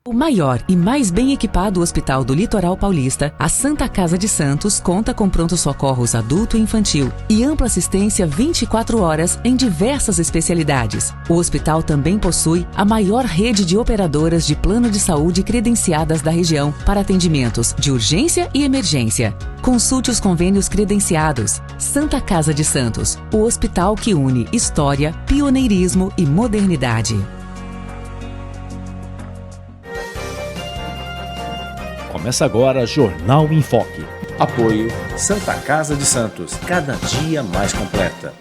O maior e mais bem equipado hospital do Litoral Paulista, a Santa Casa de Santos conta com pronto-socorros adulto e infantil e ampla assistência 24 horas em diversas especialidades. O hospital também possui a maior rede de operadoras de plano de saúde credenciadas da região para atendimentos de urgência e emergência. Consulte os convênios credenciados. Santa Casa de Santos, o hospital que une história, pioneirismo e modernidade. Começa agora Jornal em Foque. Apoio Santa Casa de Santos, cada dia mais completa.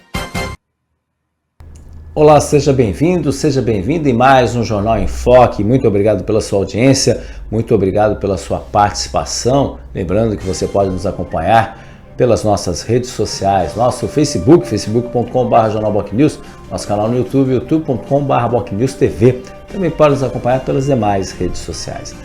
Olá, seja bem-vindo, seja bem-vinda em mais um Jornal em Foque. Muito obrigado pela sua audiência, muito obrigado pela sua participação. Lembrando que você pode nos acompanhar pelas nossas redes sociais, nosso Facebook, facebook.com/jornalbocnews, nosso canal no YouTube, youtube.com/bocnewstv. Também pode nos acompanhar pelas demais redes sociais.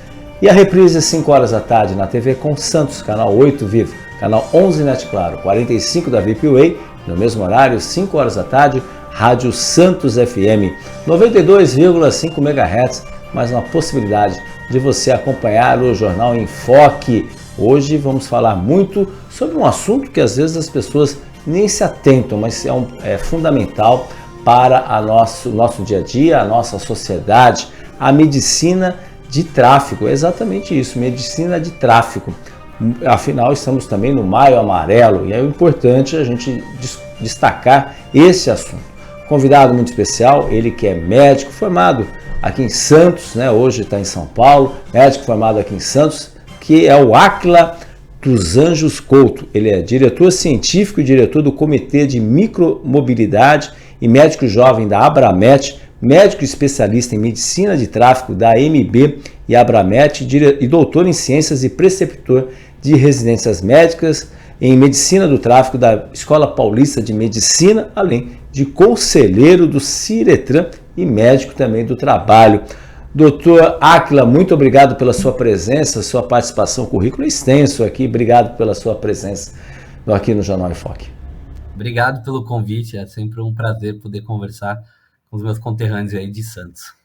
E a reprise às 5 horas da tarde na TV com Santos, canal 8 Vivo, canal 11 Net Claro, 45 da VIP Way, no mesmo horário, 5 horas da tarde, Rádio Santos FM, 92,5 MHz, mais uma possibilidade de você acompanhar o Jornal em Foque. Hoje vamos falar muito sobre um assunto que às vezes as pessoas nem se atentam, mas é fundamental para nosso dia a dia, a nossa sociedade, a medicina de tráfego. É exatamente isso, medicina de tráfego. Afinal, estamos também no Maio Amarelo e é importante a gente destacar esse assunto. Convidado muito especial, ele que é médico formado aqui em Santos, né? Hoje está em São Paulo, médico formado aqui em Santos, que é o Áquila dos Anjos Couto. Ele é diretor científico e diretor do Comitê de Micromobilidade e médico jovem da Abramet, médico especialista em medicina de tráfego da MB e Abramet e doutor em ciências e preceptor de residências médicas em medicina do tráfego da Escola Paulista de Medicina, além de conselheiro do Ciretran e médico também do trabalho. Doutor Áquila, muito obrigado pela sua presença, sua participação, currículo extenso aqui, obrigado pela sua presença aqui no Jornal em Foque. Obrigado pelo convite, é sempre um prazer poder conversar com os meus conterrâneos aí de Santos.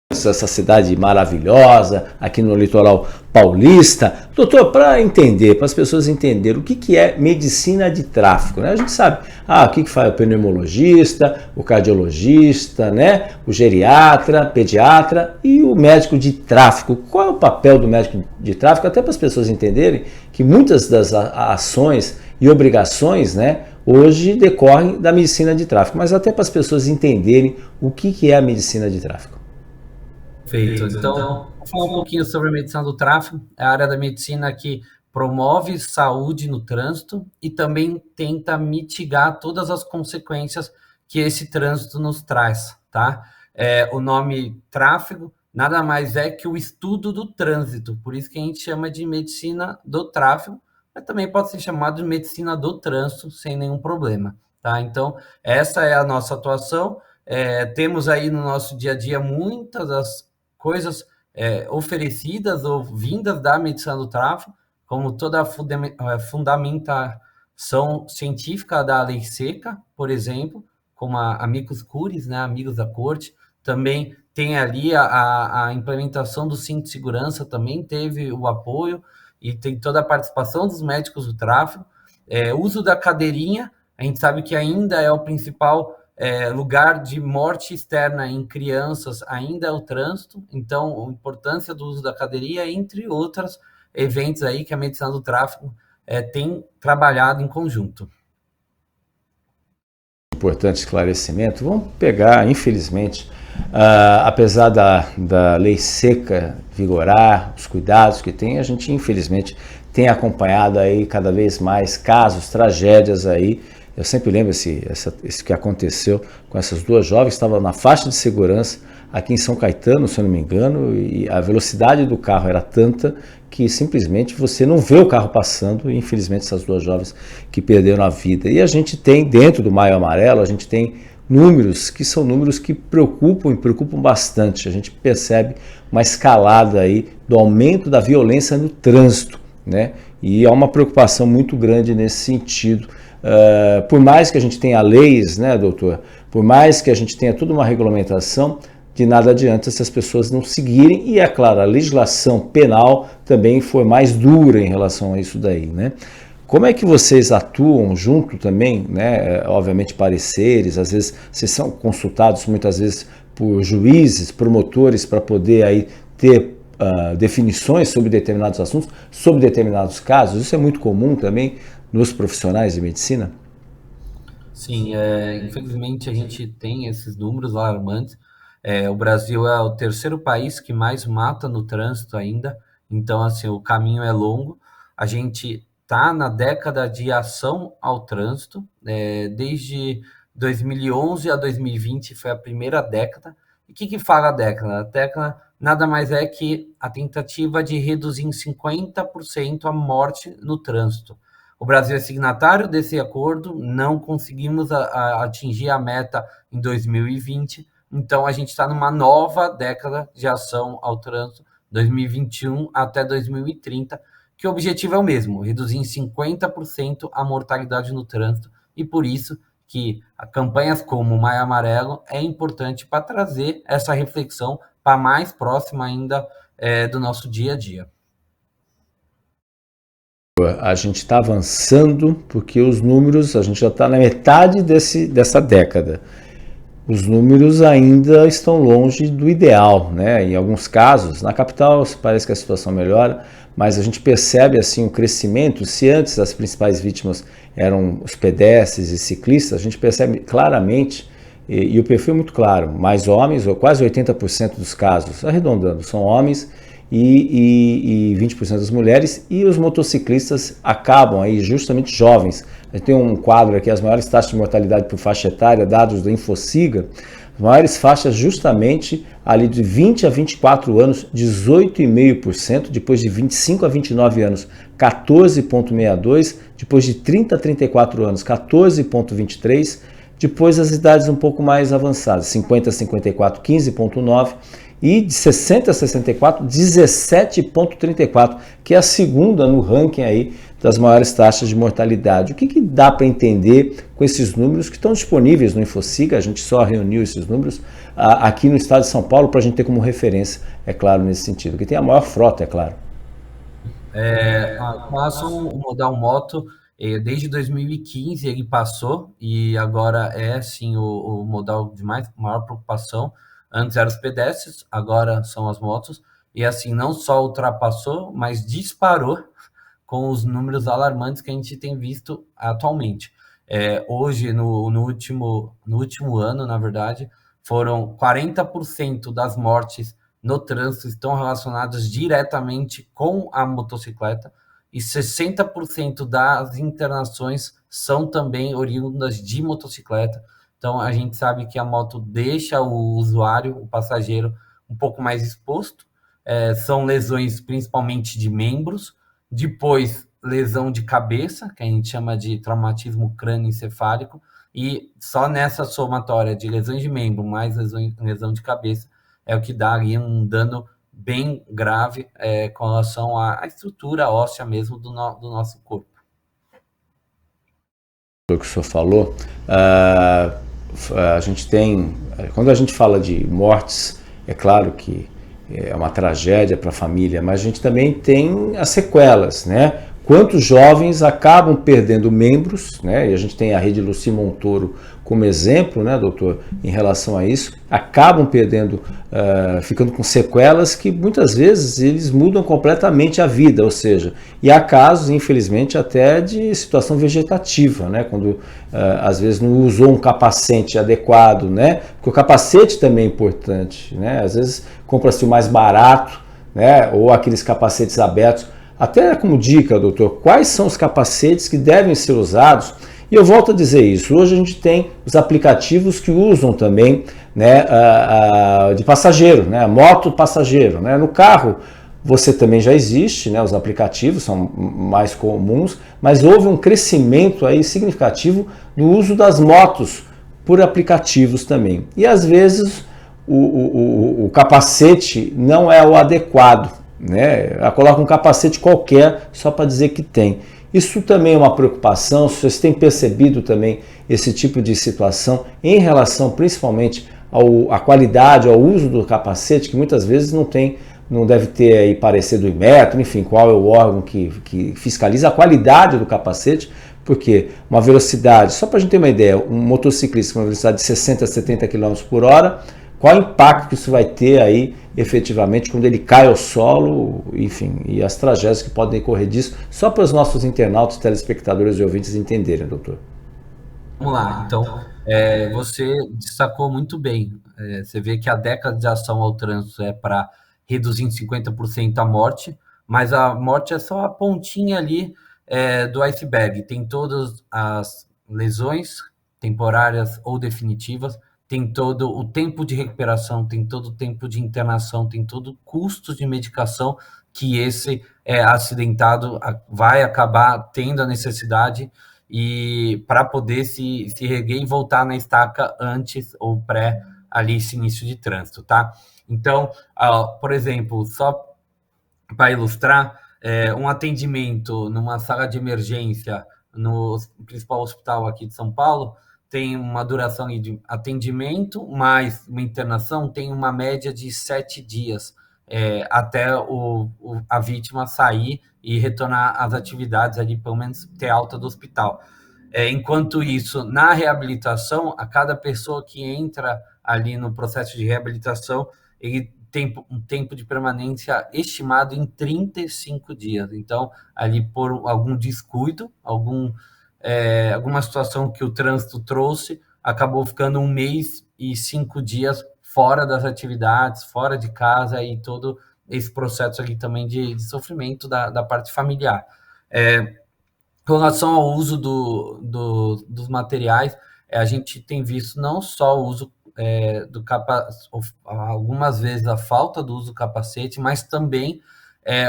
Essa cidade maravilhosa, aqui no litoral paulista. Doutor, para entender, para as pessoas entenderem o que é medicina de tráfego, né? A gente sabe, o que faz o pneumologista, o cardiologista, né? O geriatra, pediatra e o médico de tráfego. Qual é o papel do médico de tráfego? Até para as pessoas entenderem que muitas das ações e obrigações, né, hoje decorrem da medicina de tráfego, mas até para as pessoas entenderem o que é a medicina de tráfego. Perfeito. Então, vou falar um pouquinho sobre a medicina do tráfego. É a área da medicina que promove saúde no trânsito e também tenta mitigar todas as consequências que esse trânsito nos traz, tá? O nome tráfego nada mais é que o estudo do trânsito, por isso que a gente chama de medicina do tráfego, mas também pode ser chamado de medicina do trânsito sem nenhum problema, tá? Então, essa é a nossa atuação. Temos aí no nosso dia a dia muitas das coisas oferecidas ou vindas da medicina do tráfego, como toda a fundamentação científica da lei seca, por exemplo, como a amicus curiae, né, amigos da corte. Também tem ali a implementação do cinto de segurança, também teve o apoio, e tem toda a participação dos médicos do tráfego. Uso da cadeirinha, a gente sabe que ainda é o principal lugar de morte externa em crianças, ainda é o trânsito, então a importância do uso da cadeirinha, entre outros eventos aí que a medicina do tráfego tem trabalhado em conjunto. Importante esclarecimento. Vamos pegar, infelizmente, apesar da lei seca vigorar, os cuidados que tem, a gente infelizmente tem acompanhado aí cada vez mais casos, tragédias aí. Eu sempre lembro isso que aconteceu com essas duas jovens que estavam na faixa de segurança aqui em São Caetano, se eu não me engano, e a velocidade do carro era tanta que simplesmente você não vê o carro passando, e infelizmente essas duas jovens que perderam a vida. E a gente tem, dentro do Maio Amarelo, a gente tem números que são números que preocupam bastante. A gente percebe uma escalada aí do aumento da violência no trânsito, né? E há uma preocupação muito grande nesse sentido. Por mais que a gente tenha leis, né, doutor? Por mais que a gente tenha toda uma regulamentação, de nada adianta se as pessoas não seguirem, e é claro, a legislação penal também foi mais dura em relação a isso daí, né? Como é que vocês atuam junto também, né? Obviamente pareceres, às vezes vocês são consultados muitas vezes por juízes, promotores, para poder aí ter definições sobre determinados assuntos, sobre determinados casos. Isso é muito comum também nos profissionais de medicina? Sim, infelizmente a gente tem esses números alarmantes. O Brasil é o terceiro país que mais mata no trânsito ainda, então assim, o caminho é longo. A gente está na década de ação ao trânsito, desde 2011 a 2020 foi a primeira década. E o que fala a década? A década nada mais é que a tentativa de reduzir em 50% a morte no trânsito. O Brasil é signatário desse acordo, não conseguimos atingir a meta em 2020, então a gente está numa nova década de ação ao trânsito, 2021 até 2030, que o objetivo é o mesmo, reduzir em 50% a mortalidade no trânsito, e por isso que campanhas como o Maio Amarelo é importante para trazer essa reflexão para mais próxima ainda do nosso dia a dia. A gente está avançando porque os números, a gente já está na metade dessa década. Os números ainda estão longe do ideal, né? Em alguns casos, na capital parece que a situação melhora, mas a gente percebe assim um crescimento. Se antes as principais vítimas eram os pedestres e ciclistas, a gente percebe claramente, e o perfil é muito claro, mais homens, ou quase 80% dos casos, arredondando, são homens, e 20% das mulheres, e os motociclistas acabam aí justamente jovens. A gente tem um quadro aqui, as maiores taxas de mortalidade por faixa etária, dados do Infociga, as maiores faixas justamente ali de 20 a 24 anos, 18,5%, depois de 25 a 29 anos, 14,62%, depois de 30 a 34 anos, 14,23%, depois as idades um pouco mais avançadas, 50 a 54, 15,9%, e de 60 a 64, 17,34%, que é a segunda no ranking aí das maiores taxas de mortalidade. O que dá para entender com esses números que estão disponíveis no Infociga? A gente só reuniu esses números aqui no estado de São Paulo para a gente ter como referência, é claro, nesse sentido, que tem a maior frota, é claro. Com relação ao modal moto, desde 2015 ele passou, e agora é sim o modal de maior preocupação. Antes eram os pedestres, agora são as motos, e assim, não só ultrapassou, mas disparou com os números alarmantes que a gente tem visto atualmente. Hoje, no último ano, na verdade, foram 40% das mortes no trânsito estão relacionadas diretamente com a motocicleta, e 60% das internações são também oriundas de motocicleta. Então, a gente sabe que a moto deixa o usuário, o passageiro, um pouco mais exposto. São lesões principalmente de membros, depois lesão de cabeça, que a gente chama de traumatismo crânioencefálico, e só nessa somatória de lesões de membro mais lesão de cabeça é o que dá ali um dano bem grave com relação à estrutura óssea mesmo do nosso corpo. O que o senhor falou, a gente tem, quando a gente fala de mortes, é claro que é uma tragédia para a família, mas a gente também tem as sequelas, né? Quantos jovens acabam perdendo membros, né? E a gente tem a rede Luci Montoro como exemplo, né, doutor, em relação a isso, acabam perdendo, ficando com sequelas que muitas vezes eles mudam completamente a vida, ou seja, e há casos, infelizmente, até de situação vegetativa, né, quando às vezes não usou um capacete adequado, né, porque o capacete também é importante, né, às vezes compra-se o mais barato, né, ou aqueles capacetes abertos. Até como dica, doutor, quais são os capacetes que devem ser usados? E eu volto a dizer isso, hoje a gente tem os aplicativos que usam também, né, de passageiro, né, moto passageiro, né, no carro você também já existe, né, os aplicativos são mais comuns, mas houve um crescimento aí significativo do uso das motos por aplicativos também. E às vezes o capacete não é o adequado, né? Ela coloca um capacete qualquer só para dizer que tem. Isso também é uma preocupação, vocês têm percebido também esse tipo de situação em relação principalmente à qualidade, ao uso do capacete, que muitas vezes não deve ter aí parecer do Inmetro, enfim, qual é o órgão que fiscaliza a qualidade do capacete, porque uma velocidade, só para a gente ter uma ideia, um motociclista com uma velocidade de 60 a 70 km por hora, qual o impacto que isso vai ter aí efetivamente quando ele cai ao solo, enfim, e as tragédias que podem decorrer disso, só para os nossos internautas, telespectadores e ouvintes entenderem, doutor. Vamos lá, então, você destacou muito bem, você vê que a declaração ao trânsito é para reduzir em 50% a morte, mas a morte é só a pontinha ali do iceberg, tem todas as lesões temporárias ou definitivas, tem todo o tempo de recuperação, tem todo o tempo de internação, tem todo o custo de medicação que esse acidentado vai acabar tendo a necessidade e para poder se reerguer e voltar na estaca antes ou pré ali esse início de trânsito, tá? Então, por exemplo, só para ilustrar, um atendimento numa sala de emergência no principal hospital aqui de São Paulo tem uma duração de atendimento, mais uma internação, tem uma média de 7 dias até a vítima sair e retornar às atividades ali, pelo menos ter alta do hospital. Enquanto isso, na reabilitação, a cada pessoa que entra ali no processo de reabilitação, ele tem um tempo de permanência estimado em 35 dias. Então, ali por algum descuido, alguma situação que o trânsito trouxe, acabou ficando 1 mês e 5 dias fora das atividades, fora de casa e todo esse processo ali também de sofrimento da parte familiar. Com relação ao uso dos materiais, a gente tem visto não só o uso do capacete, algumas vezes a falta do uso do capacete, mas também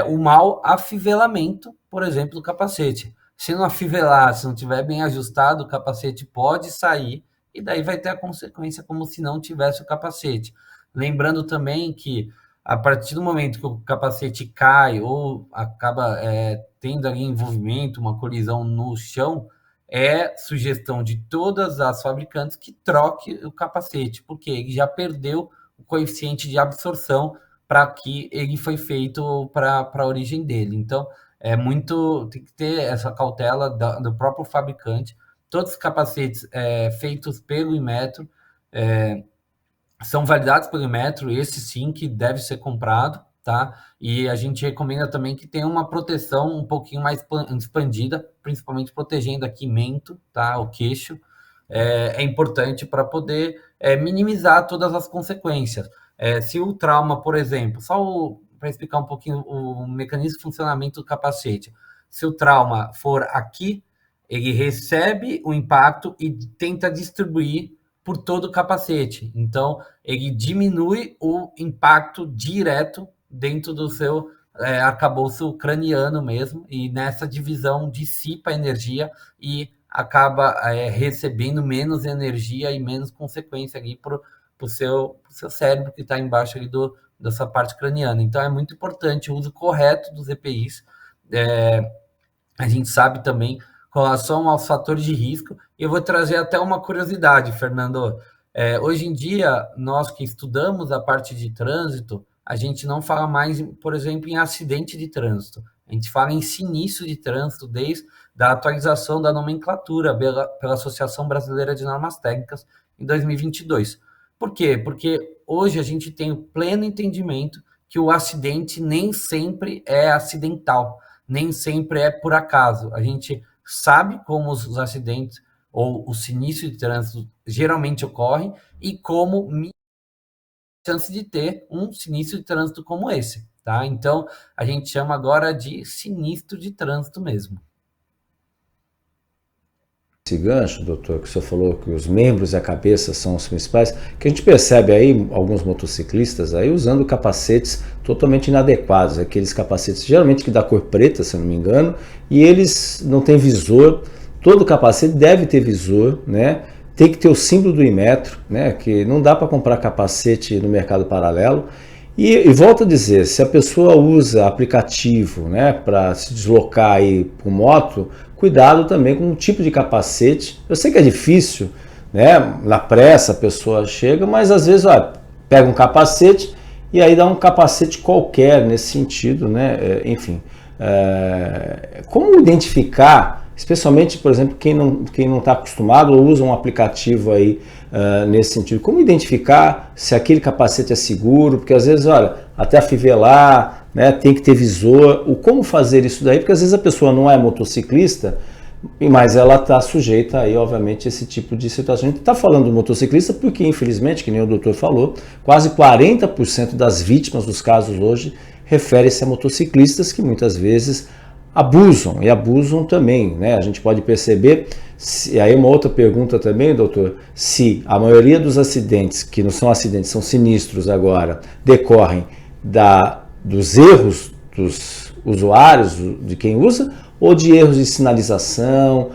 o mau afivelamento, por exemplo, do capacete. Se não afivelar, se não tiver bem ajustado, o capacete pode sair e daí vai ter a consequência como se não tivesse o capacete. Lembrando também que a partir do momento que o capacete cai ou acaba tendo ali envolvimento, uma colisão no chão, é sugestão de todas as fabricantes que troque o capacete, porque ele já perdeu o coeficiente de absorção para que ele foi feito para a origem dele. Então, tem que ter essa cautela do próprio fabricante. Todos os capacetes feitos pelo Inmetro são validados pelo Inmetro, esse sim que deve ser comprado, tá? E a gente recomenda também que tenha uma proteção um pouquinho mais expandida, principalmente protegendo aqui mento, tá? O queixo. É importante para poder minimizar todas as consequências. Se o trauma, por exemplo, para explicar um pouquinho o mecanismo de funcionamento do capacete. Se o trauma for aqui, ele recebe o impacto e tenta distribuir por todo o capacete. Então, ele diminui o impacto direto dentro do seu arcabouço craniano mesmo, e nessa divisão dissipa a energia e acaba recebendo menos energia e menos consequência ali para o seu cérebro que está embaixo ali dessa parte craniana. Então, é muito importante o uso correto dos EPIs. A gente sabe também com relação aos fatores de risco. Eu vou trazer até uma curiosidade, Fernando. Hoje em dia, nós que estudamos a parte de trânsito, a gente não fala mais, por exemplo, em acidente de trânsito. A gente fala em sinistro de trânsito desde a atualização da nomenclatura pela Associação Brasileira de Normas Técnicas em 2022. Por quê? Porque hoje a gente tem o pleno entendimento que o acidente nem sempre é acidental, nem sempre é por acaso. A gente sabe como os acidentes ou o sinistro de trânsito geralmente ocorrem e como a chance de ter um sinistro de trânsito como esse, tá? Então, a gente chama agora de sinistro de trânsito mesmo. Esse gancho, doutor, que o senhor falou que os membros e a cabeça são os principais, que a gente percebe aí alguns motociclistas aí usando capacetes totalmente inadequados, aqueles capacetes geralmente que dá cor preta, se eu não me engano, e eles não têm visor. Todo capacete deve ter visor, né? Tem que ter o símbolo do Inmetro, né? Que não dá para comprar capacete no mercado paralelo. E volto a dizer, se a pessoa usa aplicativo, né, para se deslocar aí por moto, cuidado também com o tipo de capacete. Eu sei que é difícil, né? Na pressa a pessoa chega, mas às vezes, olha, pega um capacete e aí dá um capacete qualquer nesse sentido, né? Enfim, como identificar, especialmente, por exemplo, quem não está acostumado ou usa um aplicativo aí nesse sentido, como identificar se aquele capacete é seguro, porque às vezes, olha, até afivelar, né, tem que ter visor, como fazer isso daí, porque às vezes a pessoa não é motociclista, mas ela está sujeita aí, obviamente, a esse tipo de situação. A gente está falando do motociclista porque, infelizmente, que nem o doutor falou, quase 40% das vítimas dos casos hoje refere-se a motociclistas que muitas vezes abusam, e abusam também, né? A gente pode perceber, aí uma outra pergunta também, doutor, se a maioria dos acidentes, que não são acidentes, são sinistros agora, decorrem dos erros dos usuários, de quem usa, ou de erros de sinalização,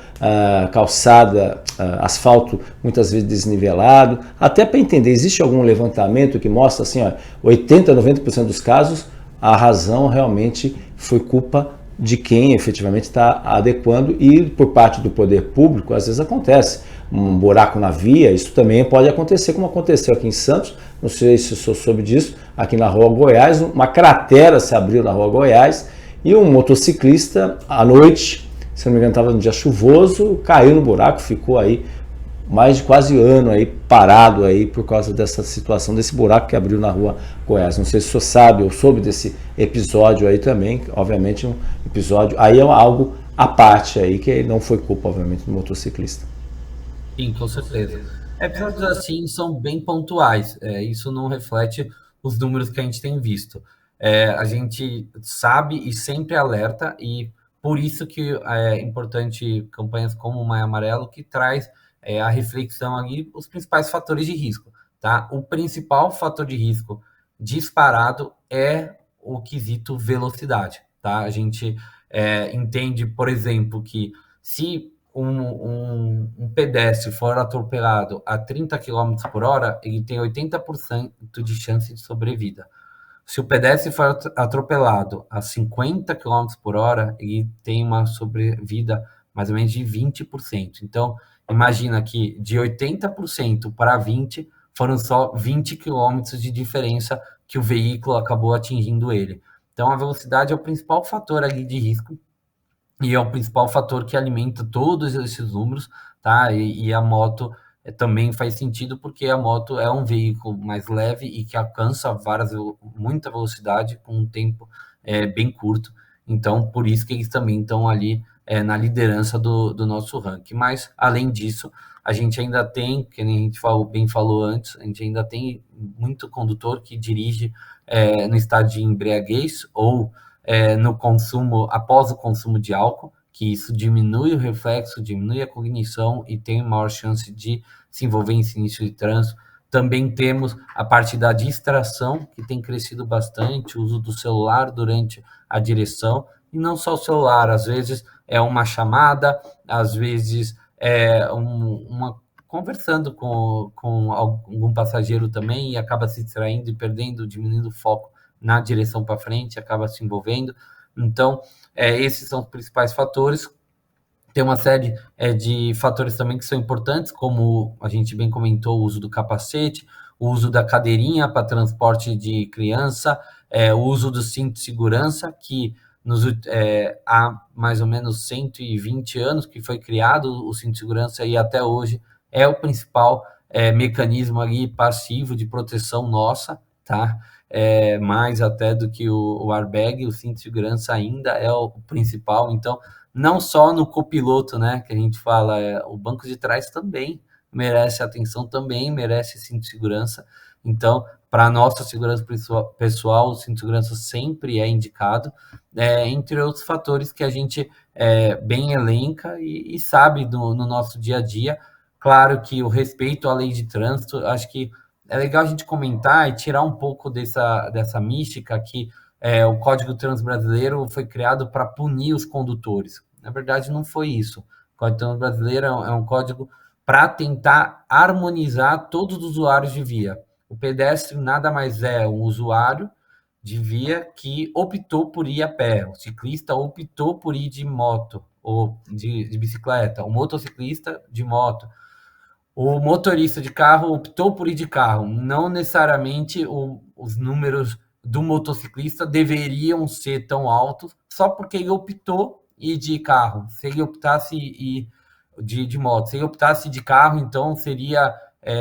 calçada, asfalto muitas vezes desnivelado, até para entender, existe algum levantamento que mostra assim, 80, 90% dos casos, a razão realmente foi culpa de quem efetivamente está adequando, e por parte do poder público, às vezes acontece um buraco na via, isso também pode acontecer, como aconteceu aqui em Santos, não sei se o senhor soube disso, aqui na Rua Goiás, uma cratera se abriu na Rua Goiás, e um motociclista, à noite, se não me engano estava no dia chuvoso, caiu no buraco, ficou aí mais de quase ano aí parado aí por causa dessa situação, desse buraco que abriu na Rua Goiás. Não sei se o senhor sabe ou soube desse episódio aí também, obviamente um episódio, aí é algo à parte aí, que não foi culpa, obviamente, do motociclista. Sim, com certeza. Episódios assim são bem pontuais, isso não reflete os números que a gente tem visto. A gente sabe e sempre alerta, e por isso que é importante campanhas como o Maio Amarelo, que traz a reflexão ali, os principais fatores de risco, tá? O principal fator de risco disparado é o quesito velocidade, tá? A gente entende, por exemplo, que se um pedestre for atropelado a 30 km por hora, ele tem 80% de chance de sobrevida. Se o pedestre for atropelado a 50 km por hora, ele tem uma sobrevida mais ou menos de 20%. Então, imagina que de 80% para 20% foram só 20 quilômetros de diferença que o veículo acabou atingindo ele. Então, a velocidade é o principal fator ali de risco, e é o principal fator que alimenta todos esses números, tá? E a moto também faz sentido, porque a moto é um veículo mais leve e que alcança muita velocidade com um tempo bem curto. Então, por isso que eles também estão ali na liderança do nosso ranking. Mas, além disso, a gente ainda tem, que nem a gente falou antes, a gente ainda tem muito condutor que dirige no estado de embriaguez ou no consumo, após o consumo de álcool, que isso diminui o reflexo, diminui a cognição e tem maior chance de se envolver em sinistro de trânsito. Também temos a parte da distração, que tem crescido bastante, o uso do celular durante a direção, e não só o celular, às vezes é uma chamada, às vezes é conversando com algum passageiro também, e acaba se distraindo e perdendo, diminuindo o foco na direção para frente, acaba se envolvendo. Então, esses são os principais fatores. Tem uma série de fatores também que são importantes, como a gente bem comentou, o uso do capacete, o uso da cadeirinha para transporte de criança, o uso do cinto de segurança, que há mais ou menos 120 anos que foi criado o cinto de segurança, e até hoje é o principal mecanismo ali passivo de proteção nossa, tá? Mais até do que o airbag, o cinto de segurança ainda é o principal. Então, não só no copiloto, né, que a gente fala, o banco de trás também merece atenção, também merece cinto de segurança. Então, para a nossa segurança pessoal, o cinto de segurança sempre é indicado, entre outros fatores que a gente bem elenca e sabe no nosso dia a dia. Claro que o respeito à lei de trânsito, acho que é legal a gente comentar e tirar um pouco dessa mística que o Código de Trânsito Brasileiro foi criado para punir os condutores. Na verdade, não foi isso. O Código de Trânsito Brasileiro é um código para tentar harmonizar todos os usuários de via. O pedestre nada mais é um usuário de via que optou por ir a pé. O ciclista optou por ir de moto ou de bicicleta. O motociclista de moto. o motorista de carro optou por ir de carro, não necessariamente os números do motociclista deveriam ser tão altos só porque ele optou ir de carro. Se ele optasse ir de moto, se ele optasse de carro, então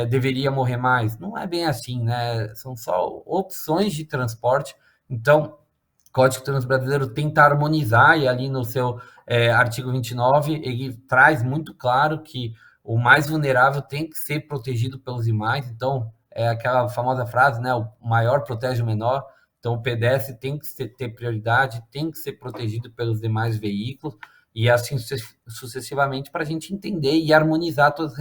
deveria morrer mais. Não é bem assim, né? São só opções de transporte. Então, o Código de Trânsito Brasileiro tenta harmonizar, e ali no seu artigo 29, ele traz muito claro que o mais vulnerável tem que ser protegido pelos demais. Então, é aquela famosa frase, né? O maior protege o menor. Então, o pedestre tem que ter prioridade, tem que ser protegido pelos demais veículos, e assim sucessivamente, para a gente entender e harmonizar todas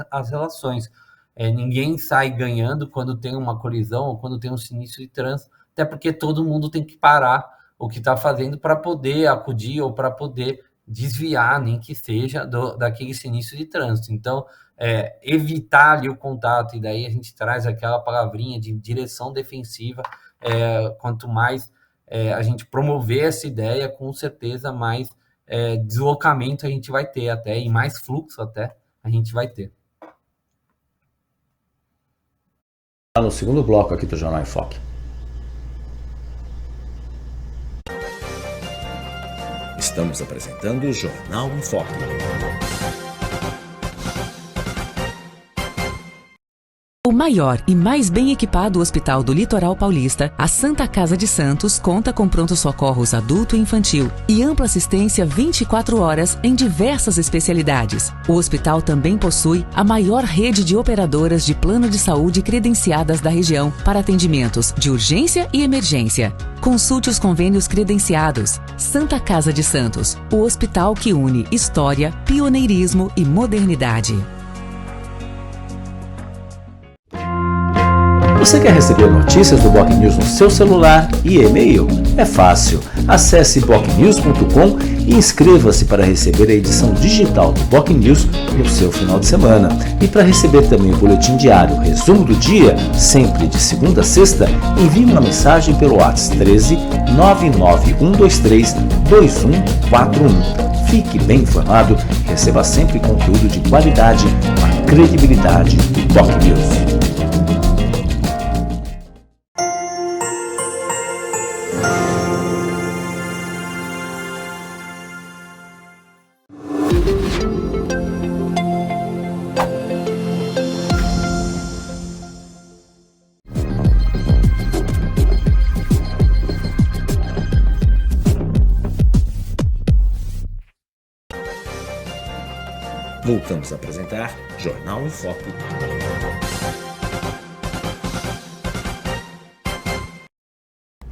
as relações. Ninguém sai ganhando quando tem uma colisão ou quando tem um sinistro de trânsito, até porque todo mundo tem que parar o que está fazendo para poder acudir ou para poder desviar, nem que seja daquele sinistro de trânsito. Então, evitar ali o contato, e daí a gente traz aquela palavrinha de direção defensiva. Quanto mais a gente promover essa ideia, com certeza mais deslocamento a gente vai ter até, e mais fluxo até a gente vai ter. No segundo bloco aqui do Jornal em Foque. Estamos apresentando o Jornal em Foque. O maior e mais bem equipado hospital do Litoral Paulista, a Santa Casa de Santos, conta com pronto-socorros adulto e infantil e ampla assistência 24 horas em diversas especialidades. O hospital também possui a maior rede de operadoras de plano de saúde credenciadas da região para atendimentos de urgência e emergência. Consulte os convênios credenciados. Santa Casa de Santos, o hospital que une história, pioneirismo e modernidade. Você quer receber notícias do Boc News no seu celular e e-mail? É fácil. Acesse bocnews.com e inscreva-se para receber a edição digital do Boc News no seu final de semana. E para receber também o boletim diário, resumo do dia, sempre de segunda a sexta, envie uma mensagem pelo WhatsApp 13 99123 2141. Fique bem informado e receba sempre conteúdo de qualidade com a credibilidade do Boc News. Voltamos a apresentar Jornal em Foque.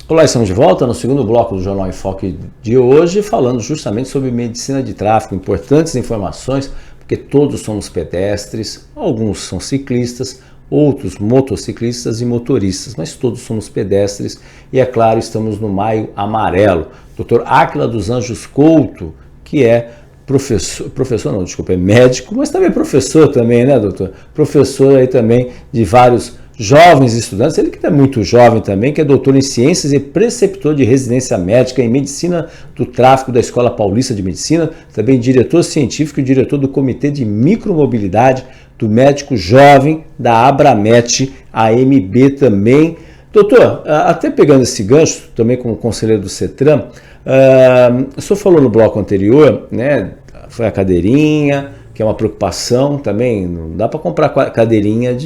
Olá, estamos de volta no segundo bloco do Jornal em Foque de hoje, falando justamente sobre medicina de tráfego, importantes informações, porque todos somos pedestres, alguns são ciclistas, outros motociclistas e motoristas, mas todos somos pedestres e, é claro, estamos no Maio Amarelo. Dr. Áquila dos Anjos Couto, que é é médico, mas também professor também, né, doutor? Professor aí também de vários jovens estudantes, ele que é muito jovem também, que é doutor em ciências e preceptor de residência médica em medicina do tráfego da Escola Paulista de Medicina, também diretor científico e diretor do Comitê de Micromobilidade do Médico Jovem da Abramet, AMB também. Doutor, até pegando esse gancho, também como conselheiro do CETRAN, o senhor falou no bloco anterior, né, foi a cadeirinha, que é uma preocupação também, não dá para comprar cadeirinha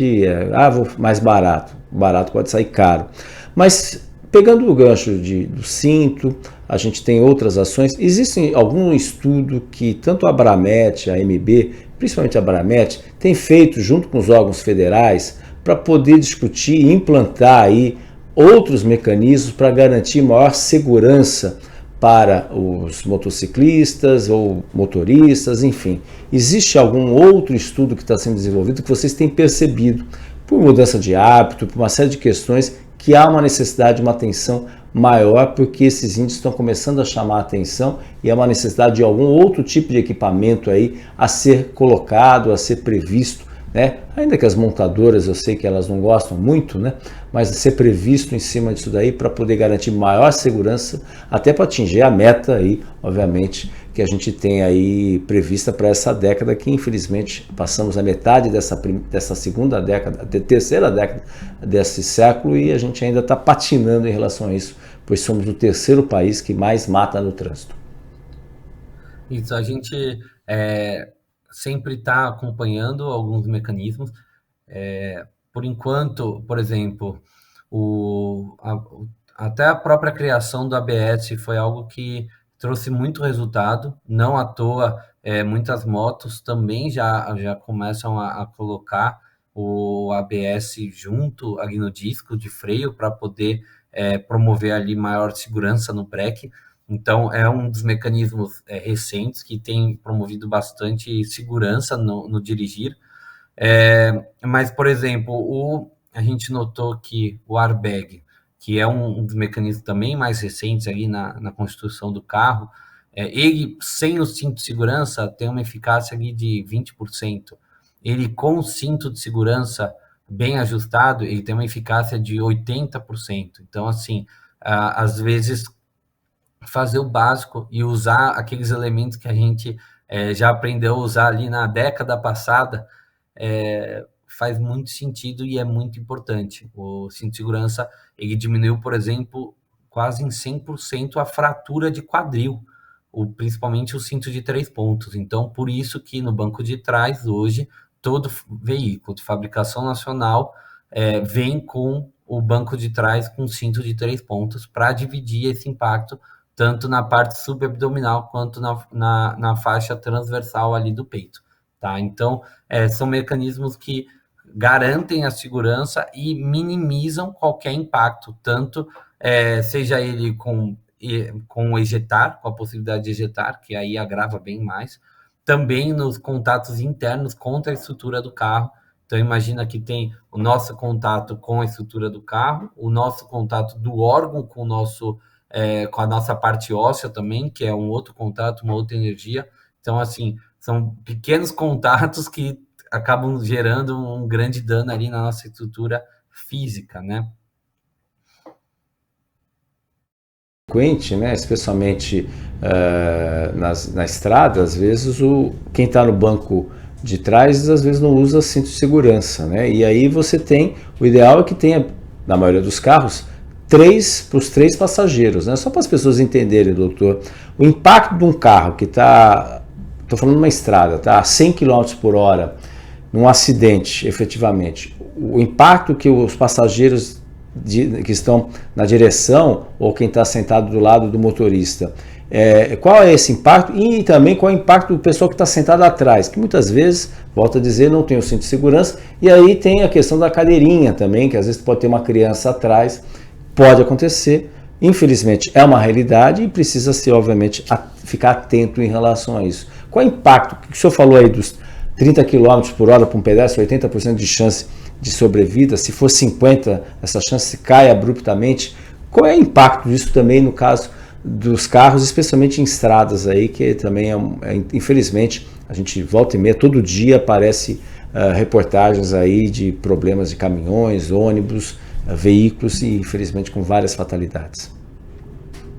mais barato, barato pode sair caro. Mas pegando o gancho do cinto, a gente tem outras ações, existe algum estudo que tanto a Abramet, a AMB, principalmente a Abramet, tem feito junto com os órgãos federais para poder discutir e implantar aí outros mecanismos para garantir maior segurança para os motociclistas ou motoristas, enfim. Existe algum outro estudo que está sendo desenvolvido que vocês têm percebido, por mudança de hábito, por uma série de questões, que há uma necessidade de uma atenção maior, porque esses índices estão começando a chamar a atenção e há uma necessidade de algum outro tipo de equipamento aí a ser colocado, a ser previsto, né? Ainda que as montadoras, eu sei que elas não gostam muito, né? Mas ser previsto em cima disso daí para poder garantir maior segurança, até para atingir a meta aí, obviamente, que a gente tem aí prevista para essa década, que infelizmente passamos a metade dessa segunda década, terceira década desse século, e a gente ainda está patinando em relação a isso, pois somos o terceiro país que mais mata no trânsito. Isso, a gente sempre está acompanhando alguns mecanismos. Por enquanto, por exemplo, até a própria criação do ABS foi algo que trouxe muito resultado. Não à toa, muitas motos também já começam a colocar o ABS junto ali no disco de freio para poder promover ali maior segurança no breque. Então, é um dos mecanismos recentes que tem promovido bastante segurança no dirigir. Mas, por exemplo, a gente notou que o airbag, que é um dos mecanismos também mais recentes ali na construção do carro, ele, sem o cinto de segurança, tem uma eficácia ali de 20%. Ele, com o cinto de segurança bem ajustado, ele tem uma eficácia de 80%. Então, assim, às vezes, fazer o básico e usar aqueles elementos que a gente já aprendeu a usar ali na década passada, faz muito sentido e é muito importante. O cinto de segurança, ele diminuiu, por exemplo, quase em 100% a fratura de quadril, principalmente o cinto de 3 pontos. Então, por isso que no banco de trás, hoje, todo veículo de fabricação nacional vem com o banco de trás com cinto de 3 pontos para dividir esse impacto tanto na parte subabdominal quanto na faixa transversal ali do peito. Tá? Então, são mecanismos que garantem a segurança e minimizam qualquer impacto, tanto seja ele com ejetar, com a possibilidade de ejetar, que aí agrava bem mais, também nos contatos internos contra a estrutura do carro. Então, imagina que tem o nosso contato com a estrutura do carro, o nosso contato do órgão com a nossa parte óssea também, que é um outro contato, uma outra energia. Então, assim, são pequenos contatos que acabam gerando um grande dano ali na nossa estrutura física, né? Né? Especialmente na estrada, às vezes quem está no banco de trás, às vezes não usa cinto de segurança, né? E aí você tem, o ideal é que tenha, na maioria dos carros, para os 3 passageiros, né? Só para as pessoas entenderem, doutor, o impacto de um carro que está, estou falando de uma estrada, tá a 100 km por hora, num acidente, efetivamente, o impacto que os passageiros que estão na direção ou quem está sentado do lado do motorista, qual é esse impacto e também qual é o impacto do pessoal que está sentado atrás, que muitas vezes, volto a dizer, não tem o cinto de segurança, e aí tem a questão da cadeirinha também, que às vezes pode ter uma criança atrás, pode acontecer, infelizmente é uma realidade e precisa ser, obviamente, ficar atento em relação a isso. Qual é o impacto, que o senhor falou aí dos 30 km por hora para um pedestre, 80% de chance de sobrevida, se for 50%, essa chance cai abruptamente. Qual é o impacto disso também no caso dos carros, especialmente em estradas aí, que também infelizmente, a gente volta e meia, todo dia aparece reportagens aí de problemas de caminhões, ônibus, veículos e infelizmente com várias fatalidades.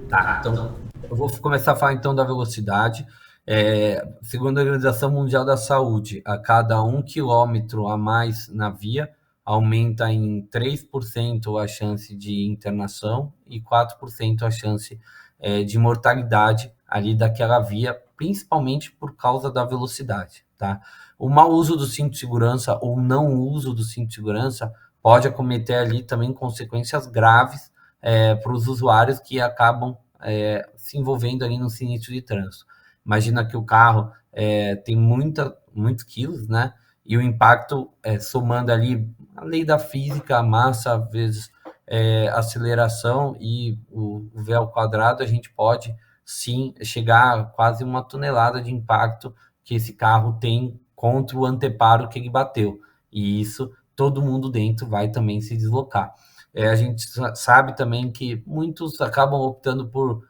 Tá, então eu vou começar a falar então da velocidade. Segundo a Organização Mundial da Saúde, a cada 1 quilômetro a mais na via, aumenta em 3% a chance de internação e 4% a chance de mortalidade ali daquela via, principalmente por causa da velocidade, tá? O mau uso do cinto de segurança ou não uso do cinto de segurança pode acometer ali também consequências graves para os usuários que acabam se envolvendo ali no sinistro de trânsito. Imagina que o carro tem muitos quilos, né? E o impacto, somando ali a lei da física, a massa vezes aceleração e o V ao quadrado, a gente pode sim chegar a quase 1 tonelada de impacto que esse carro tem contra o anteparo que ele bateu. E isso, todo mundo dentro vai também se deslocar. A gente sabe também que muitos acabam optando por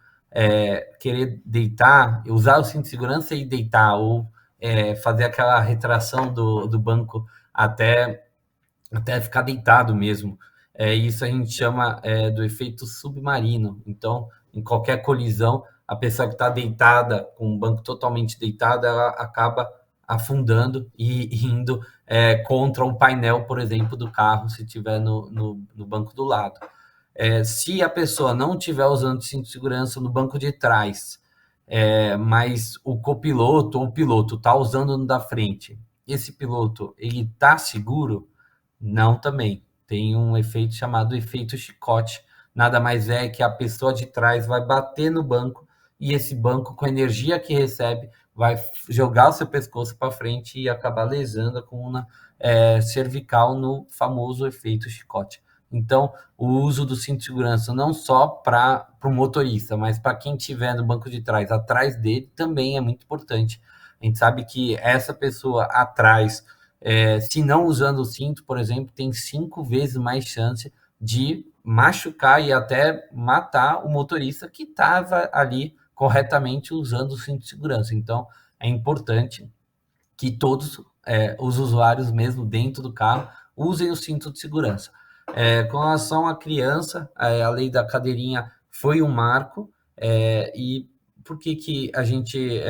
querer deitar, usar o cinto de segurança e deitar, ou fazer aquela retração do banco até ficar deitado mesmo. Isso a gente chama do efeito submarino. Então, em qualquer colisão, a pessoa que está deitada, com o banco totalmente deitado, ela acaba afundando e indo contra um painel, por exemplo, do carro, se tiver no banco do lado. Se a pessoa não estiver usando cinto de segurança no banco de trás, mas o copiloto ou o piloto está usando no da frente, esse piloto, ele está seguro? Não, também. Tem um efeito chamado efeito chicote. Nada mais é que a pessoa de trás vai bater no banco e esse banco, com a energia que recebe, vai jogar o seu pescoço para frente e acabar lesando a coluna cervical no famoso efeito chicote. Então, o uso do cinto de segurança não só para o motorista, mas para quem estiver no banco de trás, atrás dele, também é muito importante. A gente sabe que essa pessoa atrás, se não usando o cinto, por exemplo, tem 5 vezes mais chance de machucar e até matar o motorista que estava ali corretamente usando o cinto de segurança. Então, é importante que todos os usuários, mesmo dentro do carro, usem o cinto de segurança. Com relação à criança, a lei da cadeirinha foi um marco, e por que a gente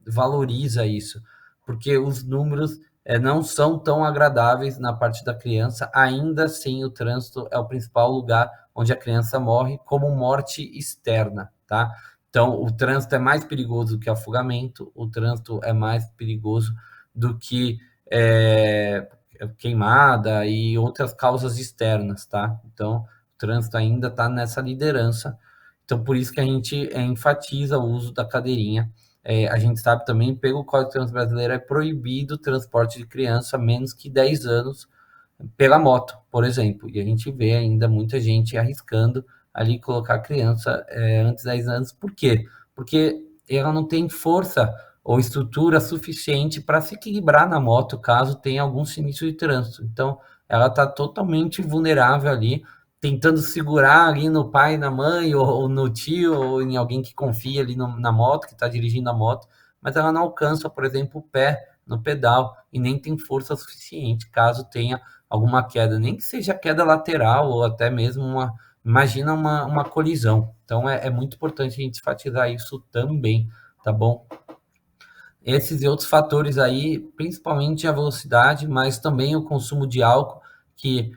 valoriza isso? Porque os números não são tão agradáveis na parte da criança, ainda assim o trânsito é o principal lugar onde a criança morre como morte externa, tá? Então, o trânsito é mais perigoso do que afogamento, o trânsito é mais perigoso do que queimada e outras causas externas, tá? Então, o trânsito ainda está nessa liderança. Então, por isso que a gente enfatiza o uso da cadeirinha. A gente sabe também, pelo Código de Trânsito Brasileiro, é proibido o transporte de criança a menos que 10 anos pela moto, por exemplo. E a gente vê ainda muita gente arriscando ali colocar a criança antes de 10 anos. Por quê? Porque ela não tem força ou estrutura suficiente para se equilibrar na moto, caso tenha algum sinistro de trânsito. Então, ela está totalmente vulnerável ali, tentando segurar ali no pai, na mãe, ou no tio, ou em alguém que confia ali na moto, que está dirigindo a moto, mas ela não alcança, por exemplo, o pé no pedal, e nem tem força suficiente, caso tenha alguma queda, nem que seja queda lateral, ou até mesmo imagina uma colisão. Então, é muito importante a gente enfatizar isso também, tá bom? Esses e outros fatores aí, principalmente a velocidade, mas também o consumo de álcool, que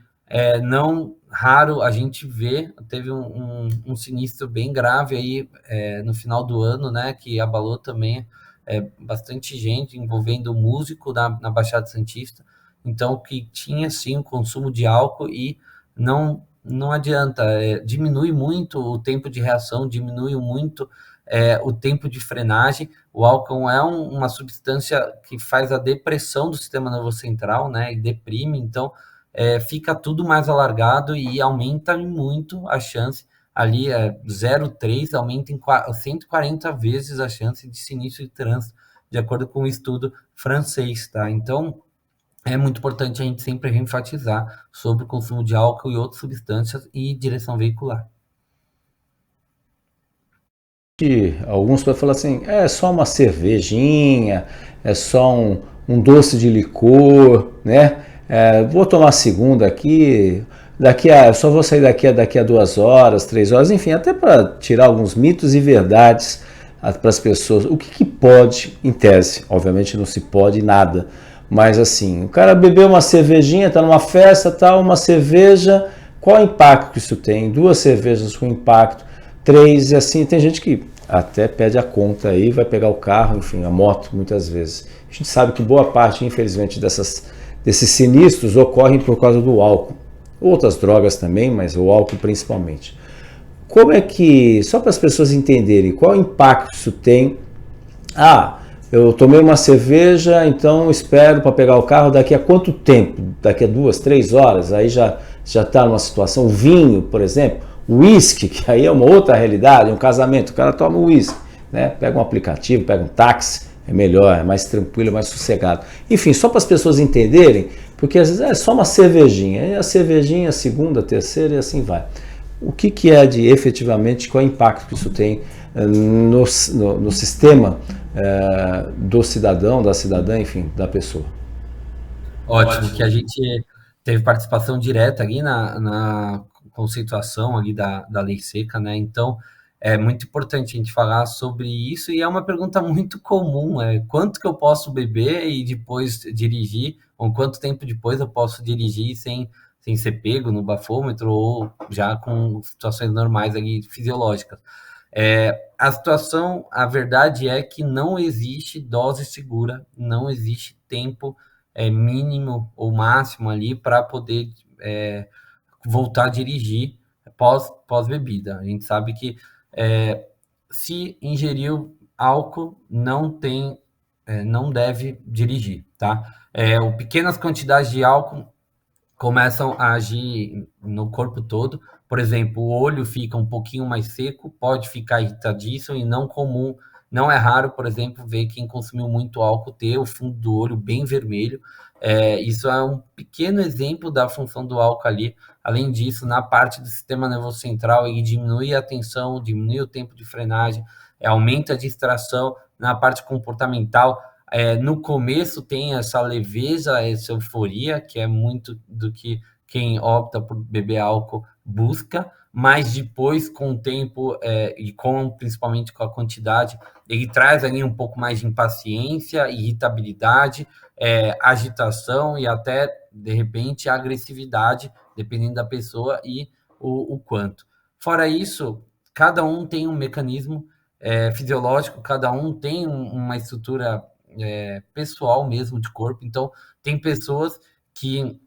não raro a gente vê. Teve um sinistro bem grave aí no final do ano, né, que abalou também bastante gente, envolvendo músico na Baixada Santista. Então, que tinha sim o consumo de álcool e não adianta, diminui muito o tempo de reação, diminui muito o tempo de frenagem. O álcool é uma substância que faz a depressão do sistema nervoso central, né, e deprime, então fica tudo mais alargado e aumenta muito a chance, ali 0,3, aumenta em 140 vezes a chance de sinistro de trânsito, de acordo com o estudo francês, tá? Então, é muito importante a gente sempre enfatizar sobre o consumo de álcool e outras substâncias e direção veicular. Que alguns podem falar assim, é só uma cervejinha, é só um doce de licor, né? Vou tomar a segunda aqui, só vou sair daqui a 2 horas, 3 horas, enfim, até para tirar alguns mitos e verdades para as pessoas. O que pode, em tese, obviamente não se pode nada, mas assim, o cara bebeu uma cervejinha, está numa festa, tal, uma cerveja, qual o impacto que isso tem? 2 cervejas com impacto, 3, e assim, tem gente que até pede a conta aí, vai pegar o carro, enfim, a moto, muitas vezes. A gente sabe que boa parte, infelizmente, desses sinistros ocorrem por causa do álcool. Outras drogas também, mas o álcool principalmente. Como é que, só para as pessoas entenderem, qual impacto isso tem? Eu tomei uma cerveja, então espero para pegar o carro daqui a quanto tempo? Daqui a 2, 3 horas, aí já está numa situação. O vinho, por exemplo, o uísque, que aí é uma outra realidade, um casamento, o cara toma uísque, né? Pega um aplicativo, pega um táxi, é melhor, é mais tranquilo, é mais sossegado. Enfim, só para as pessoas entenderem, porque às vezes é só uma cervejinha, e a cervejinha, a segunda, a terceira e assim vai. O que é efetivamente, qual é o impacto que isso tem no sistema do cidadão, da cidadã, enfim, da pessoa? Ótimo, que a gente teve participação direta ali na conceituação ali da lei seca, né? Então, é muito importante a gente falar sobre isso, e é uma pergunta muito comum, quanto que eu posso beber e depois dirigir, ou quanto tempo depois eu posso dirigir sem ser pego no bafômetro ou já com situações normais ali fisiológicas. A verdade é que não existe dose segura, não existe tempo mínimo ou máximo ali para poder voltar a dirigir pós-bebida. A gente sabe que se ingeriu álcool, não deve dirigir, tá? Pequenas quantidades de álcool começam a agir no corpo todo. Por exemplo, o olho fica um pouquinho mais seco, pode ficar irritadíssimo e não é raro, por exemplo, ver quem consumiu muito álcool ter o fundo do olho bem vermelho. Isso é um pequeno exemplo da função do álcool ali. Além disso, na parte do sistema nervoso central, ele diminui a atenção, diminui o tempo de frenagem, aumenta a distração. Na parte comportamental, no começo tem essa leveza, essa euforia, que é muito do que quem opta por beber álcool busca, mas depois, com o tempo e principalmente com a quantidade, ele traz ali um pouco mais de impaciência, irritabilidade, agitação e até, de repente, agressividade, dependendo da pessoa e o quanto. Fora isso, cada um tem um mecanismo fisiológico, cada um tem uma estrutura pessoal mesmo de corpo. Então, tem pessoas que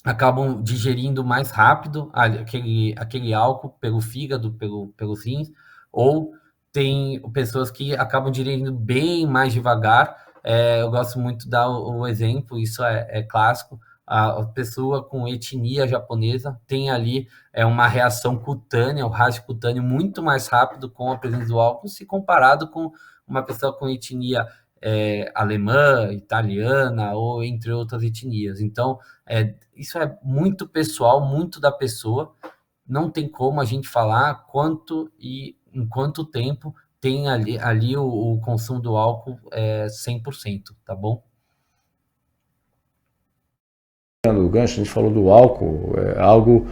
acabam digerindo mais rápido aquele álcool pelo fígado, pelos rins, ou tem pessoas que acabam digerindo bem mais devagar. Eu gosto muito de dar o exemplo, isso é clássico. A pessoa com etnia japonesa tem ali uma reação cutânea, o rasgo cutâneo muito mais rápido com a presença do álcool, se comparado com uma pessoa com etnia alemã, italiana, ou entre outras etnias. Então, isso é muito pessoal, muito da pessoa. Não tem como a gente falar quanto e em quanto tempo tem ali o consumo do álcool 100%, tá bom? O gancho, a gente falou do álcool, algo,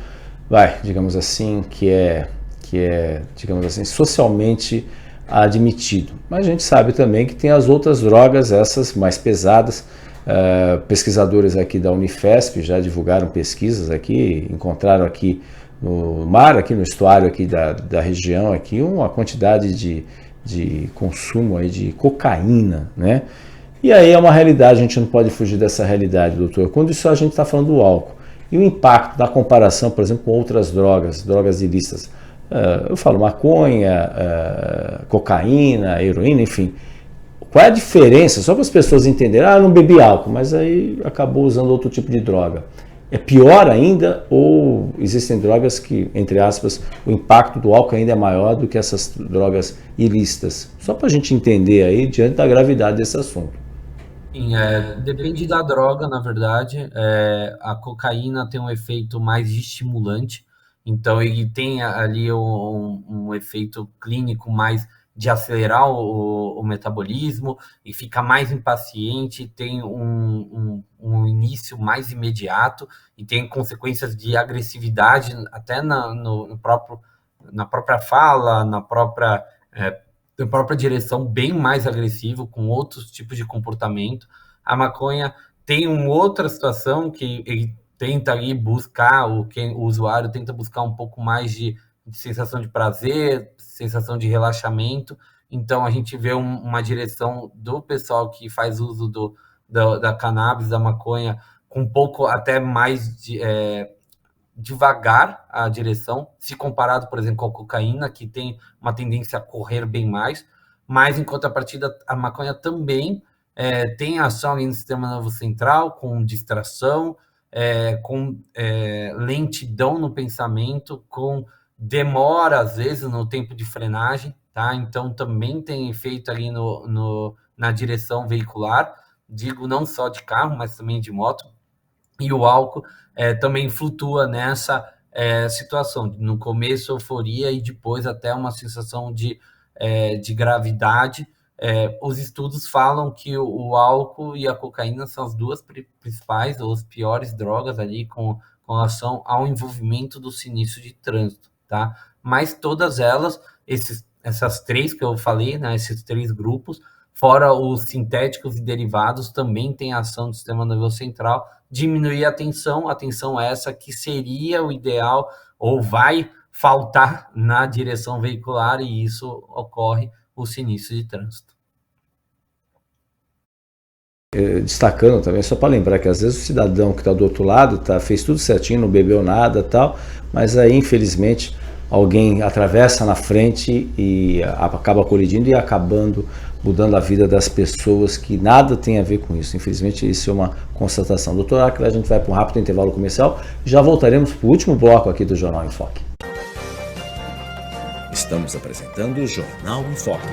digamos assim, que é, digamos assim, socialmente admitido. Mas a gente sabe também que tem as outras drogas, essas mais pesadas. Pesquisadores aqui da Unifesp já divulgaram pesquisas aqui, encontraram aqui no mar, aqui no estuário aqui da região, aqui uma quantidade de consumo aí de cocaína, né? E aí é uma realidade, a gente não pode fugir dessa realidade, doutor. Quando isso a gente está falando do álcool e o impacto da comparação, por exemplo, com outras drogas ilícitas, eu falo maconha, cocaína, heroína, enfim. Qual é a diferença? Só para as pessoas entenderem, eu não bebi álcool, mas aí acabou usando outro tipo de droga. É pior ainda ou existem drogas que, entre aspas, o impacto do álcool ainda é maior do que essas drogas ilícitas? Só para a gente entender aí, diante da gravidade desse assunto. Sim, depende da droga, na verdade. A cocaína tem um efeito mais estimulante, então ele tem ali um efeito clínico mais de acelerar o metabolismo e fica mais impaciente, tem um início mais imediato e tem consequências de agressividade até na própria fala, na própria direção, bem mais agressivo, com outros tipos de comportamento. A maconha tem uma outra situação que ele tenta ali buscar, o usuário tenta buscar um pouco mais de sensação de prazer, sensação de relaxamento. Então, a gente vê uma direção do pessoal que faz uso da cannabis, da maconha, com um pouco até mais devagar a direção, se comparado, por exemplo, com a cocaína, que tem uma tendência a correr bem mais, mas, em contrapartida, a maconha também tem ação ali no sistema nervoso central, com distração, com lentidão no pensamento, com demora, às vezes, no tempo de frenagem, tá? Então, também tem efeito ali na direção veicular, digo não só de carro, mas também de moto. E o álcool também flutua nessa situação. No começo, euforia e depois até uma sensação de gravidade. Os estudos falam que o álcool e a cocaína são as duas principais ou as piores drogas ali com relação ao envolvimento do sinistro de trânsito, tá? Mas todas elas essas três que eu falei, né, esses três grupos, fora os sintéticos e derivados, também tem ação do sistema nervoso central, diminuir a tensão essa que seria o ideal, ou vai faltar na direção veicular, e isso ocorre o sinistro de trânsito. Destacando também, só para lembrar que às vezes o cidadão que está do outro lado fez tudo certinho, não bebeu nada tal, mas aí infelizmente alguém atravessa na frente e acaba colidindo e acabando mudando a vida das pessoas que nada tem a ver com isso. Infelizmente isso é uma constatação. Doutor Áquila, a gente vai para um rápido intervalo comercial e já voltaremos para o último bloco aqui do Jornal em Foque. Estamos apresentando o Jornal em Foque.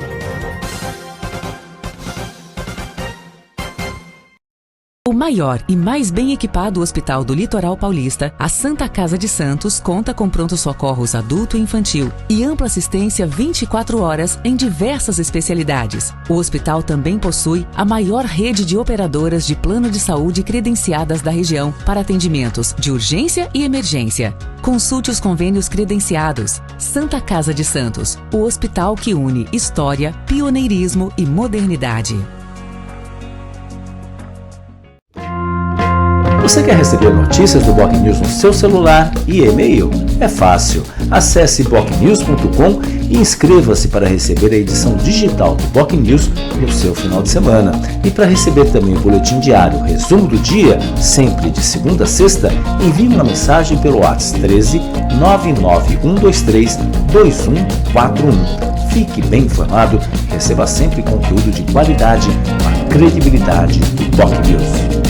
O maior e mais bem equipado hospital do Litoral Paulista, a Santa Casa de Santos, conta com pronto-socorros adulto e infantil e ampla assistência 24 horas em diversas especialidades. O hospital também possui a maior rede de operadoras de plano de saúde credenciadas da região para atendimentos de urgência e emergência. Consulte os convênios credenciados. Santa Casa de Santos, o hospital que une história, pioneirismo e modernidade. Você quer receber notícias do Boc News no seu celular e e-mail? É fácil. Acesse bocnews.com e inscreva-se para receber a edição digital do Boc News no seu final de semana. E para receber também o boletim diário, resumo do dia, sempre de segunda a sexta, envie uma mensagem pelo WhatsApp 13 99123 2141. Fique bem informado e receba sempre conteúdo de qualidade com a credibilidade do Boc News.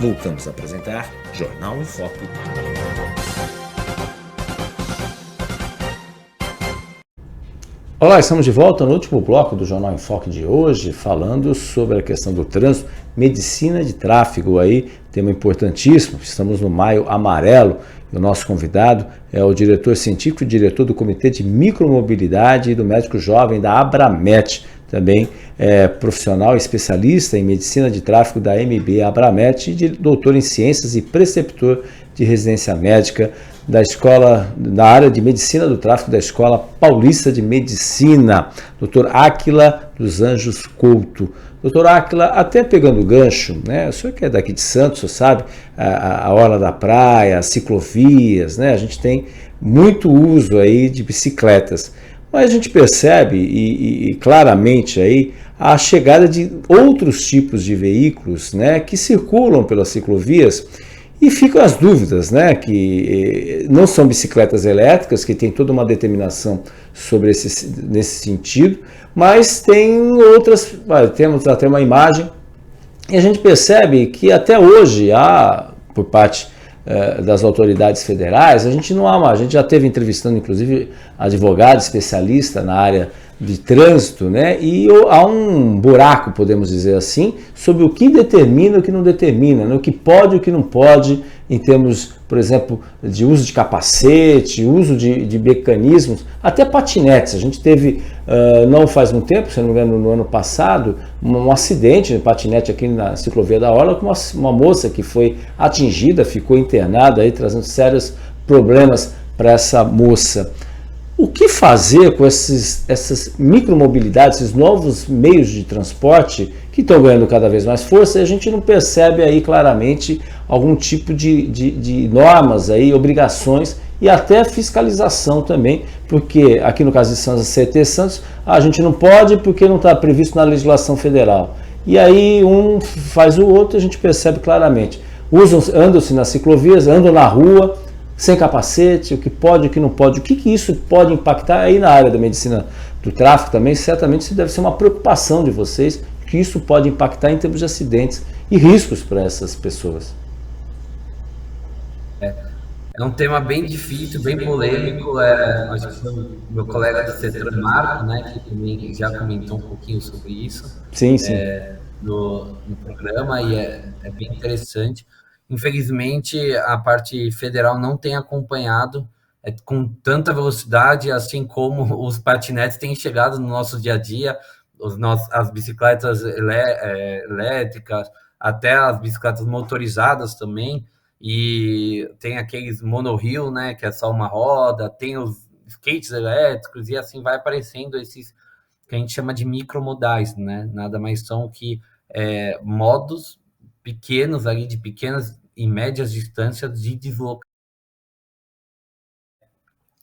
Voltamos a apresentar Jornal em Foque. Olá, estamos de volta no último bloco do Jornal em Foque de hoje, falando sobre a questão do trânsito, medicina de tráfego aí, tema importantíssimo. Estamos no Maio Amarelo e o nosso convidado é o diretor científico e diretor do Comitê de Micromobilidade e do médico jovem da Abramet, também profissional especialista em medicina de tráfego da MB Abramet e doutor em ciências e preceptor de residência médica da escola, da área de medicina do tráfego da Escola Paulista de Medicina, Dr. Áquila dos Anjos Couto. Doutor Áquila, até pegando o gancho, né? O senhor que é daqui de Santos, o senhor sabe, a orla da praia, as ciclovias, né? A gente tem muito uso aí de bicicletas. Mas a gente percebe e claramente aí a chegada de outros tipos de veículos, né, que circulam pelas ciclovias e ficam as dúvidas, né, que não são bicicletas elétricas, que tem toda uma determinação sobre nesse sentido, mas tem outras, temos até uma imagem e a gente percebe que até hoje há, por parte das autoridades federais, a gente já teve entrevistando inclusive advogado especialista na área de trânsito, né? E há um buraco, podemos dizer assim, sobre o que determina e o que não determina, né? O que pode e o que não pode em termos, por exemplo, de uso de capacete, uso de mecanismos, até patinetes. A gente teve, não faz muito tempo, se não me engano, no ano passado, um acidente de patinete aqui na ciclovia da Orla, com uma moça que foi atingida, ficou internada, aí, trazendo sérios problemas para essa moça. O que fazer com essas micromobilidades, esses novos meios de transporte que estão ganhando cada vez mais força e a gente não percebe aí claramente algum tipo de normas, aí, obrigações e até fiscalização também, porque aqui no caso de Santos, a CT Santos, a gente não pode porque não está previsto na legislação federal. E aí um faz o outro e a gente percebe claramente. Andam-se nas ciclovias, andam na rua, sem capacete, o que pode, o que não pode, o que isso pode impactar aí na área da medicina do tráfego também, certamente isso deve ser uma preocupação de vocês, que isso pode impactar em termos de acidentes e riscos para essas pessoas. É um tema bem difícil, bem polêmico, acho que foi o meu colega do setor, Marco, né, que também já comentou um pouquinho sobre isso. Sim, sim. no programa e é bem interessante. Infelizmente, a parte federal não tem acompanhado com tanta velocidade, assim como os patinetes têm chegado no nosso dia a dia, as bicicletas elétricas, até as bicicletas motorizadas também, e tem aqueles monorail, né, que é só uma roda, tem os skates elétricos, e assim vai aparecendo esses que a gente chama de micromodais, né? Nada mais são que modos pequenos ali, de pequenas e médias distâncias de deslocamento.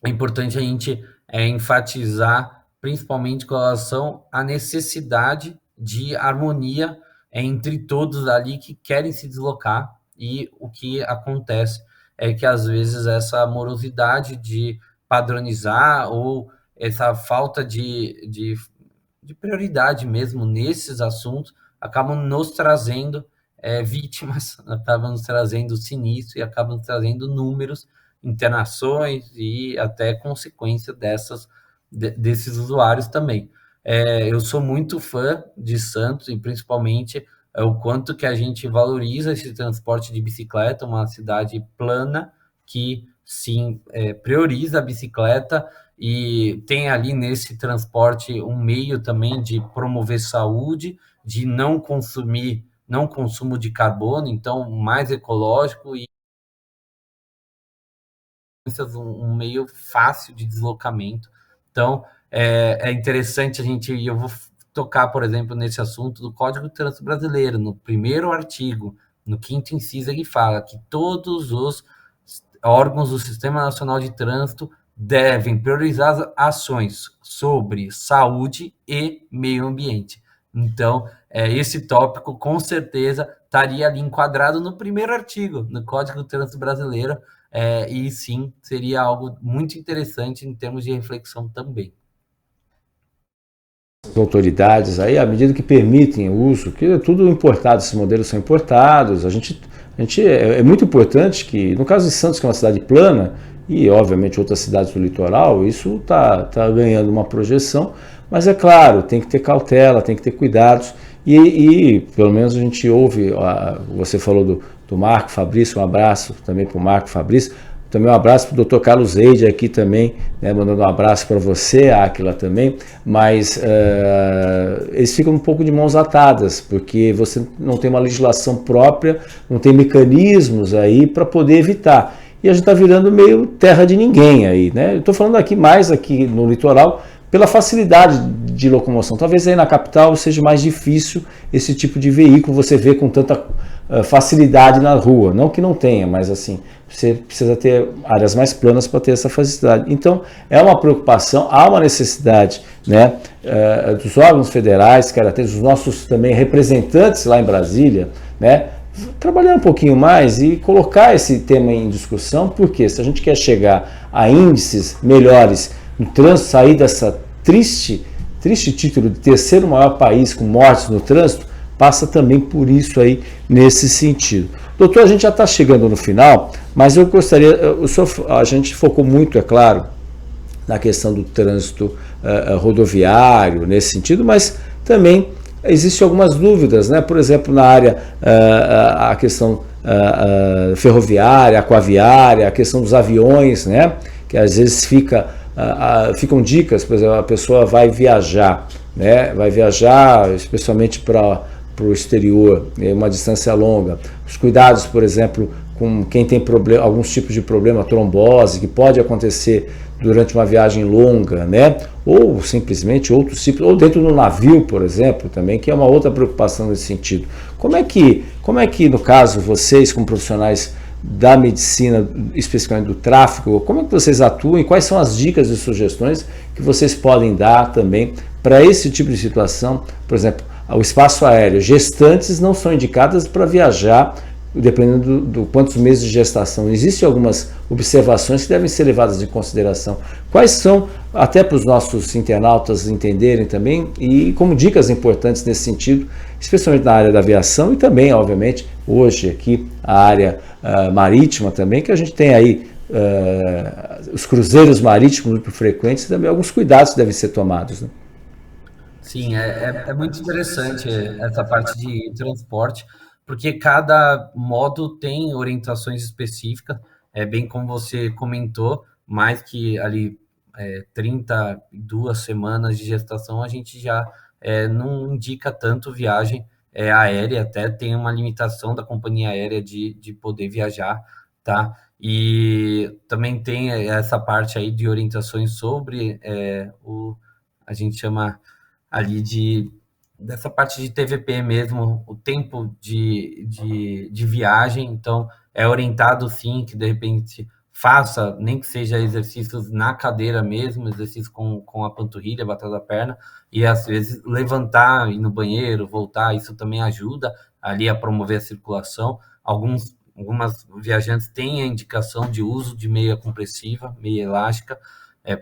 É importante a gente enfatizar, principalmente com relação à necessidade de harmonia entre todos ali que querem se deslocar, e o que acontece é que, às vezes, essa morosidade de padronizar ou essa falta de prioridade mesmo nesses assuntos acabam nos trazendo vítimas, acabam nos trazendo sinistro e acabam nos trazendo números, internações e até consequência desses usuários também. Eu sou muito fã de Santos, e principalmente o quanto que a gente valoriza esse transporte de bicicleta, uma cidade plana que sim prioriza a bicicleta e tem ali nesse transporte um meio também de promover saúde, de não consumo de carbono, então mais ecológico e um meio fácil de deslocamento. Então, é interessante eu vou tocar, por exemplo, nesse assunto do Código de Trânsito Brasileiro, no primeiro artigo, no 5º inciso, ele fala que todos os órgãos do Sistema Nacional de Trânsito devem priorizar ações sobre saúde e meio ambiente. Então, esse tópico, com certeza, estaria ali enquadrado no primeiro artigo, no Código de Trânsito Brasileiro, e sim, seria algo muito interessante em termos de reflexão também. As autoridades, aí, à medida que permitem o uso, que é tudo importado, esses modelos são importados, é muito importante que, no caso de Santos, que é uma cidade plana, e obviamente outras cidades do litoral, isso está ganhando uma projeção, mas é claro, tem que ter cautela, tem que ter cuidados, e pelo menos a gente ouve, você falou do Marco Fabrício, um abraço também para o Marco Fabrício, também um abraço para o Dr. Carlos Eide aqui também, né, mandando um abraço para você, Áquila também, mas eles ficam um pouco de mãos atadas, porque você não tem uma legislação própria, não tem mecanismos aí para poder evitar. E a gente está virando meio terra de ninguém aí, né? Eu estou falando mais aqui no litoral, pela facilidade de locomoção. Talvez aí na capital seja mais difícil esse tipo de veículo você vê com tanta facilidade na rua. Não que não tenha, mas assim, você precisa ter áreas mais planas para ter essa facilidade. Então, é uma preocupação, há uma necessidade, né, dos órgãos federais, dos nossos também representantes lá em Brasília, né, trabalhar um pouquinho mais e colocar esse tema em discussão, porque se a gente quer chegar a índices melhores no trânsito, sair dessa triste título de terceiro maior país com mortes no trânsito, passa também por isso aí, nesse sentido. Doutor, a gente já está chegando no final, mas eu gostaria, a gente focou muito, é claro, na questão do trânsito rodoviário, nesse sentido, mas também existem algumas dúvidas, né? Por exemplo, na área, a questão ferroviária, aquaviária, a questão dos aviões, né? Que às vezes ficam dicas, por exemplo, a pessoa vai viajar, né? Vai viajar especialmente para o exterior, uma distância longa. Os cuidados, por exemplo, com quem tem alguns tipos de problema, trombose, que pode acontecer durante uma viagem longa, né? Ou simplesmente outros tipos, ou dentro do navio, por exemplo, também, que é uma outra preocupação nesse sentido. Como é que no caso, vocês como profissionais da medicina, especificamente do tráfego, como é que vocês atuam e quais são as dicas e sugestões que vocês podem dar também para esse tipo de situação? Por exemplo, o espaço aéreo, gestantes não são indicadas para viajar, dependendo do quantos meses de gestação. Existem algumas observações que devem ser levadas em consideração. Quais são, até para os nossos internautas entenderem também, e como dicas importantes nesse sentido, especialmente na área da aviação e também, obviamente, hoje aqui a área marítima também, que a gente tem aí os cruzeiros marítimos muito frequentes e também alguns cuidados que devem ser tomados, né? Sim, é muito interessante essa parte de transporte, porque cada modo tem orientações específicas, bem como você comentou, mais que ali 32 semanas de gestação, a gente já não indica tanto viagem aérea, até tem uma limitação da companhia aérea de poder viajar, tá? E também tem essa parte aí de orientações sobre a gente chama ali dessa parte de TVP mesmo, o tempo de viagem, então é orientado sim que de repente faça, nem que seja exercícios na cadeira mesmo, exercício com a panturrilha, batendo a perna, e às vezes levantar, ir no banheiro, voltar, isso também ajuda ali a promover a circulação. Algumas viajantes têm a indicação de uso de meia compressiva, meia elástica,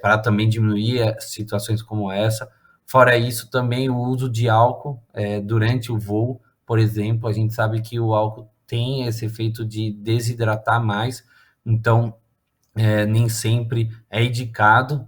para também diminuir situações como essa. Fora isso, também o uso de álcool durante o voo, por exemplo, a gente sabe que o álcool tem esse efeito de desidratar mais, então nem sempre é indicado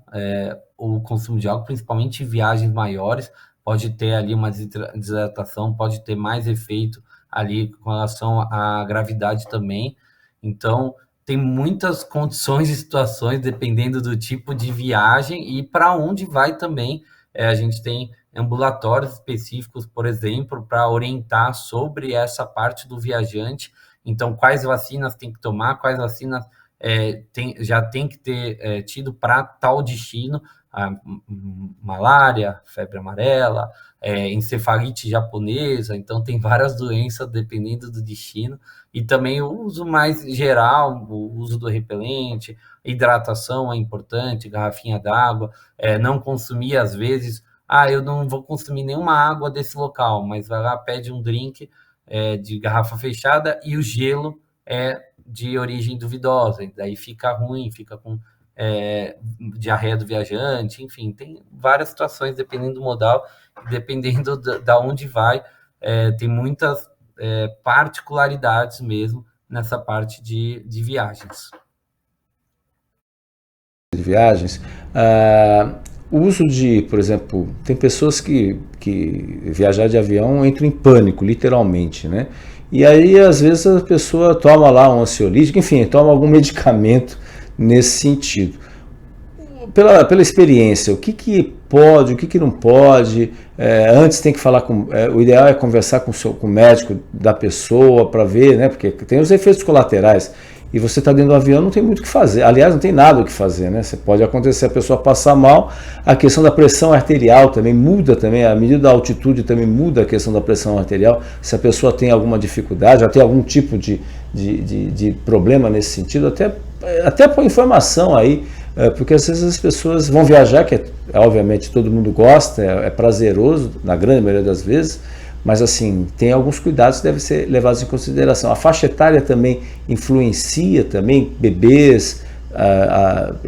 o consumo de álcool, principalmente em viagens maiores, pode ter ali uma desidratação, pode ter mais efeito ali com relação à gravidade também. Então, tem muitas condições e situações dependendo do tipo de viagem e para onde vai também. A gente tem ambulatórios específicos, por exemplo, para orientar sobre essa parte do viajante. Então, quais vacinas tem que tomar, quais vacinas já tem que ter tido para tal destino, a malária, febre amarela, encefalite japonesa, então tem várias doenças dependendo do destino, e também o uso mais geral, o uso do repelente, hidratação é importante, garrafinha d'água, não consumir às vezes, eu não vou consumir nenhuma água desse local, mas vai lá, pede um drink de garrafa fechada e o gelo de origem duvidosa, e daí fica ruim, fica com diarreia do viajante, enfim, tem várias situações dependendo do modal, dependendo da onde vai, tem muitas particularidades mesmo nessa parte de viagens. De viagens, o uso de, por exemplo, tem pessoas que viajar de avião entram em pânico, literalmente, né? E aí, às vezes, a pessoa toma lá um ansiolítico, enfim, toma algum medicamento nesse sentido. Pela experiência, o que pode, o que não pode, antes tem que falar o ideal é conversar com o médico da pessoa para ver, né? Porque tem os efeitos colaterais. E você está dentro do avião, não tem muito o que fazer. Aliás, não tem nada o que fazer, né? Você pode acontecer a pessoa passar mal. A questão da pressão arterial também muda também. A medida da altitude também muda a questão da pressão arterial. Se a pessoa tem alguma dificuldade, já tem algum tipo de problema nesse sentido, até por informação aí, porque às vezes as pessoas vão viajar, que obviamente todo mundo gosta, é prazeroso, na grande maioria das vezes, mas assim, tem alguns cuidados que devem ser levados em consideração. A faixa etária também influencia, também bebês,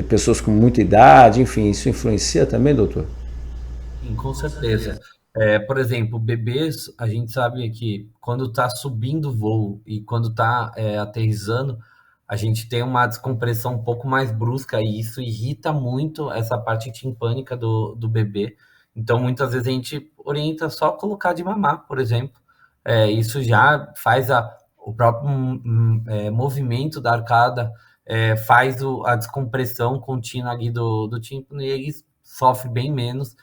pessoas com muita idade, enfim, isso influencia também, doutor? Sim, com certeza. Por exemplo, bebês, a gente sabe que quando está subindo o voo e quando está aterrissando, a gente tem uma descompressão um pouco mais brusca e isso irrita muito essa parte timpânica do bebê. Então, muitas vezes a gente orienta só colocar de mamar, por exemplo. Isso já faz o próprio movimento da arcada, faz a descompressão contínua ali do tímpano e ele sofre bem menos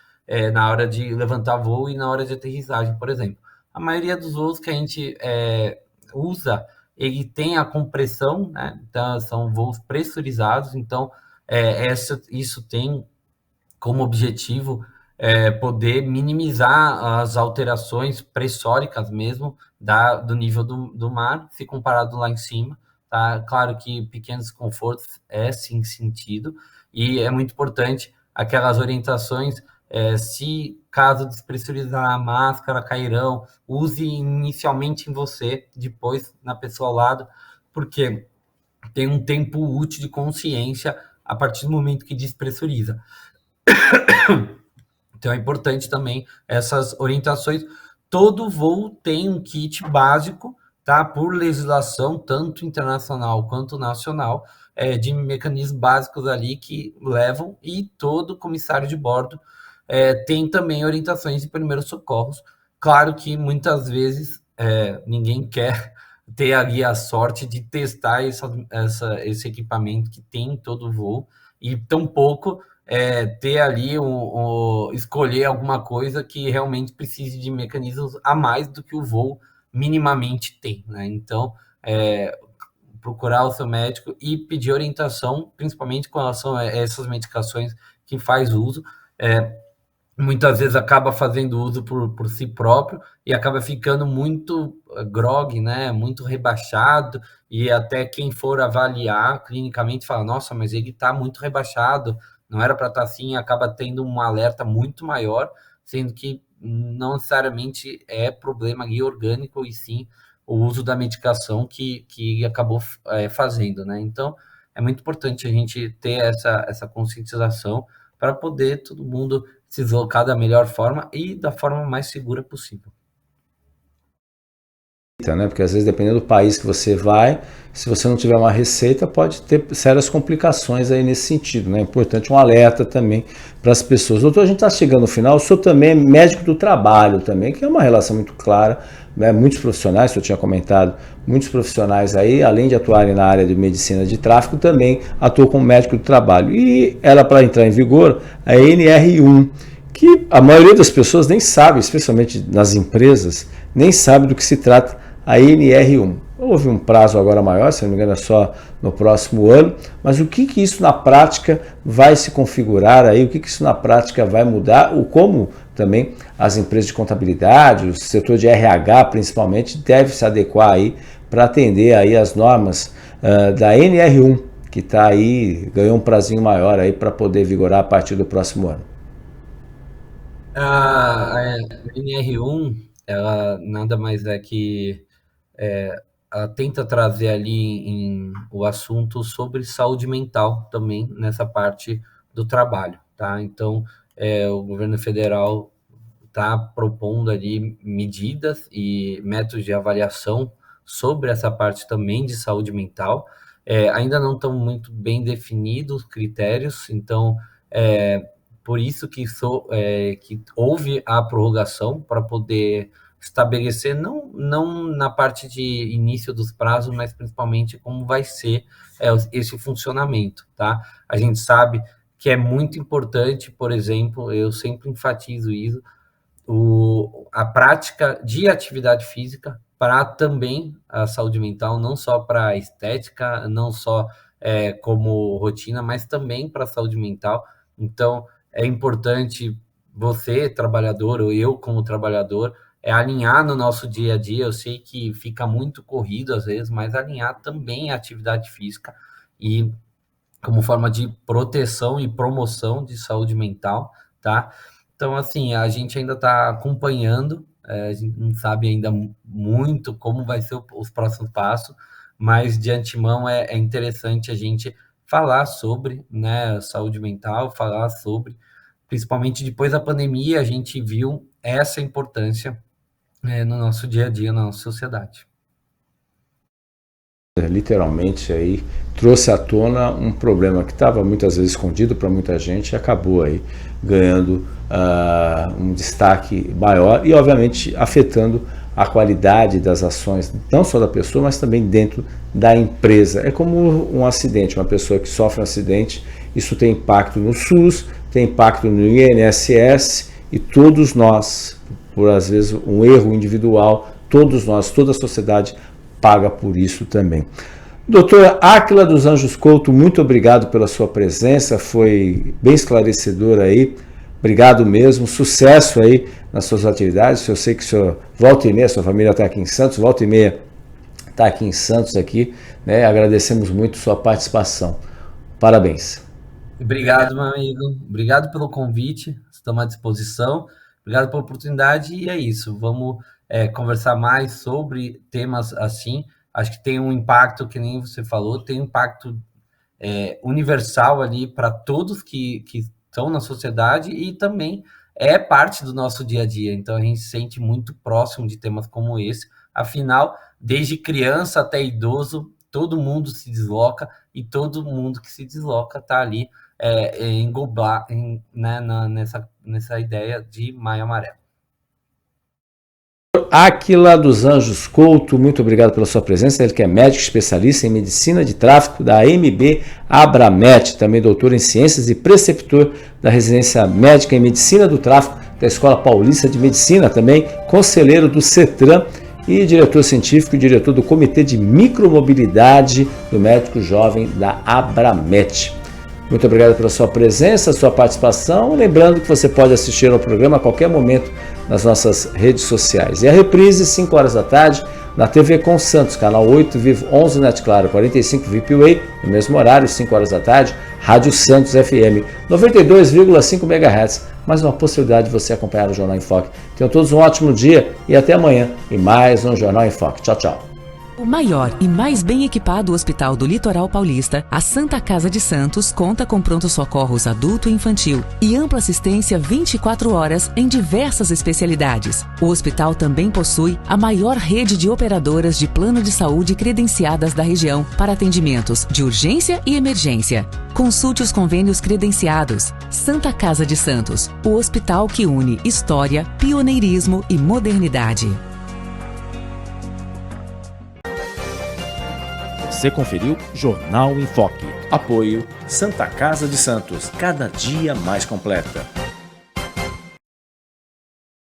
na hora de levantar voo e na hora de aterrissagem, por exemplo. A maioria dos voos que a gente usa, ele tem a compressão, né? Então, são voos pressurizados, então isso tem como objetivo poder minimizar as alterações pressóricas mesmo do nível do mar, se comparado lá em cima. Tá? Claro que pequenos desconfortos sim sentido, e é muito importante aquelas orientações, se caso despressurizar a máscara, cairão, use inicialmente em você, depois na pessoa ao lado, porque tem um tempo útil de consciência a partir do momento que despressuriza. Então é importante também essas orientações. Todo voo tem um kit básico, tá? Por legislação, tanto internacional quanto nacional, de mecanismos básicos ali que levam, e todo comissário de bordo tem também orientações de primeiros socorros. Claro que muitas vezes ninguém quer ter ali a sorte de testar esse equipamento que tem em todo voo, e tampouco ter ali escolher alguma coisa que realmente precise de mecanismos a mais do que o voo minimamente tem, né? Então, procurar o seu médico e pedir orientação, principalmente com relação a essas medicações que faz uso. Muitas vezes acaba fazendo uso por si próprio e acaba ficando muito grog, né? Muito rebaixado, e até quem for avaliar clinicamente fala, nossa, mas ele está muito rebaixado, não era para estar assim, acaba tendo um alerta muito maior, sendo que não necessariamente é problema ali orgânico, e sim o uso da medicação que acabou fazendo, né? Então, é muito importante a gente ter essa conscientização para poder todo mundo se deslocar da melhor forma e da forma mais segura possível. Né? Porque às vezes, dependendo do país que você vai, se você não tiver uma receita, pode ter sérias complicações aí nesse sentido, né? É importante um alerta também para as pessoas. Doutor, a gente está chegando no final, o senhor também é médico do trabalho também, que é uma relação muito clara, né? Muitos profissionais, o senhor tinha comentado, muitos profissionais aí, além de atuarem na área de medicina de tráfego, também atuam como médico do trabalho. E era para entrar em vigor a NR1, que a maioria das pessoas nem sabe, especialmente nas empresas, nem sabe do que se trata a NR1. Houve um prazo agora maior, se não me engano é só no próximo ano, mas o que isso na prática vai se configurar aí, o que isso na prática vai mudar, ou como também as empresas de contabilidade, o setor de RH principalmente, deve se adequar aí para atender aí as normas da NR1, que está aí, ganhou um prazinho maior aí para poder vigorar a partir do próximo ano. A NR1, ela nada mais é que ela tenta trazer ali o assunto sobre saúde mental também nessa parte do trabalho, tá? Então, o governo federal está propondo ali medidas e métodos de avaliação sobre essa parte também de saúde mental. Ainda não estão muito bem definidos os critérios, então por isso que houve a prorrogação para poder estabelecer, não na parte de início dos prazos, mas principalmente como vai ser esse funcionamento, tá? A gente sabe que é muito importante, por exemplo, eu sempre enfatizo isso, a prática de atividade física para também a saúde mental, não só para a estética, não só como rotina, mas também para a saúde mental. Então, é importante você, trabalhador, ou eu como trabalhador, alinhar no nosso dia a dia. Eu sei que fica muito corrido às vezes, mas alinhar também a atividade física e como forma de proteção e promoção de saúde mental, tá? Então, assim, a gente ainda está acompanhando, a gente não sabe ainda muito como vai ser os próximos passos, mas de antemão é interessante a gente falar sobre, né, saúde mental, falar sobre, principalmente depois da pandemia, a gente viu essa importância no nosso dia a dia, na nossa sociedade. Literalmente aí trouxe à tona um problema que estava muitas vezes escondido para muita gente e acabou aí ganhando um destaque maior e obviamente afetando a qualidade das ações, não só da pessoa, mas também dentro da empresa. É como um acidente, uma pessoa que sofre um acidente, isso tem impacto no SUS, tem impacto no INSS e todos nós, por às vezes um erro individual, todos nós, toda a sociedade paga por isso também. Doutora Áquila dos Anjos Couto, muito obrigado pela sua presença, foi bem esclarecedor aí, obrigado mesmo, sucesso aí nas suas atividades. Eu sei que o senhor volta e meia, sua família está aqui em Santos, volta e meia está aqui em Santos aqui, né? Agradecemos muito sua participação. Parabéns. Obrigado, meu amigo, obrigado pelo convite, estamos à disposição, obrigado pela oportunidade e é isso, vamos conversar mais sobre temas assim. Acho que tem um impacto, que nem você falou, tem um impacto universal ali para todos que estão na sociedade e também é parte do nosso dia a dia. Então a gente se sente muito próximo de temas como esse. Afinal, desde criança até idoso, todo mundo se desloca e todo mundo que se desloca está ali englobar né, nessa ideia de Maio Amarelo. Áquila dos Anjos Couto, muito obrigado pela sua presença. Ele que é médico especialista em medicina de tráfico da MB Abramet, também doutor em ciências e preceptor da residência médica em medicina do tráfico da Escola Paulista de Medicina, também conselheiro do CETRAN e diretor científico e diretor do Comitê de Micromobilidade do Médico Jovem da Abramet. Muito obrigado pela sua presença, sua participação. Lembrando que você pode assistir ao programa a qualquer momento nas nossas redes sociais. E a reprise, 5 horas da tarde, na TV Com Santos, canal 8, Vivo 11 Net Claro, 45 VPWay, no mesmo horário, 5 horas da tarde, Rádio Santos FM, 92,5 MHz. Mais uma possibilidade de você acompanhar o Jornal em Foque. Tenham todos um ótimo dia e até amanhã em mais um Jornal em Foque. Tchau, tchau. O maior e mais bem equipado hospital do Litoral Paulista, a Santa Casa de Santos, conta com pronto-socorros adulto e infantil e ampla assistência 24 horas em diversas especialidades. O hospital também possui a maior rede de operadoras de plano de saúde credenciadas da região para atendimentos de urgência e emergência. Consulte os convênios credenciados. Santa Casa de Santos, o hospital que une história, pioneirismo e modernidade. Você conferiu Jornal em Foque. Apoio Santa Casa de Santos, cada dia mais completa.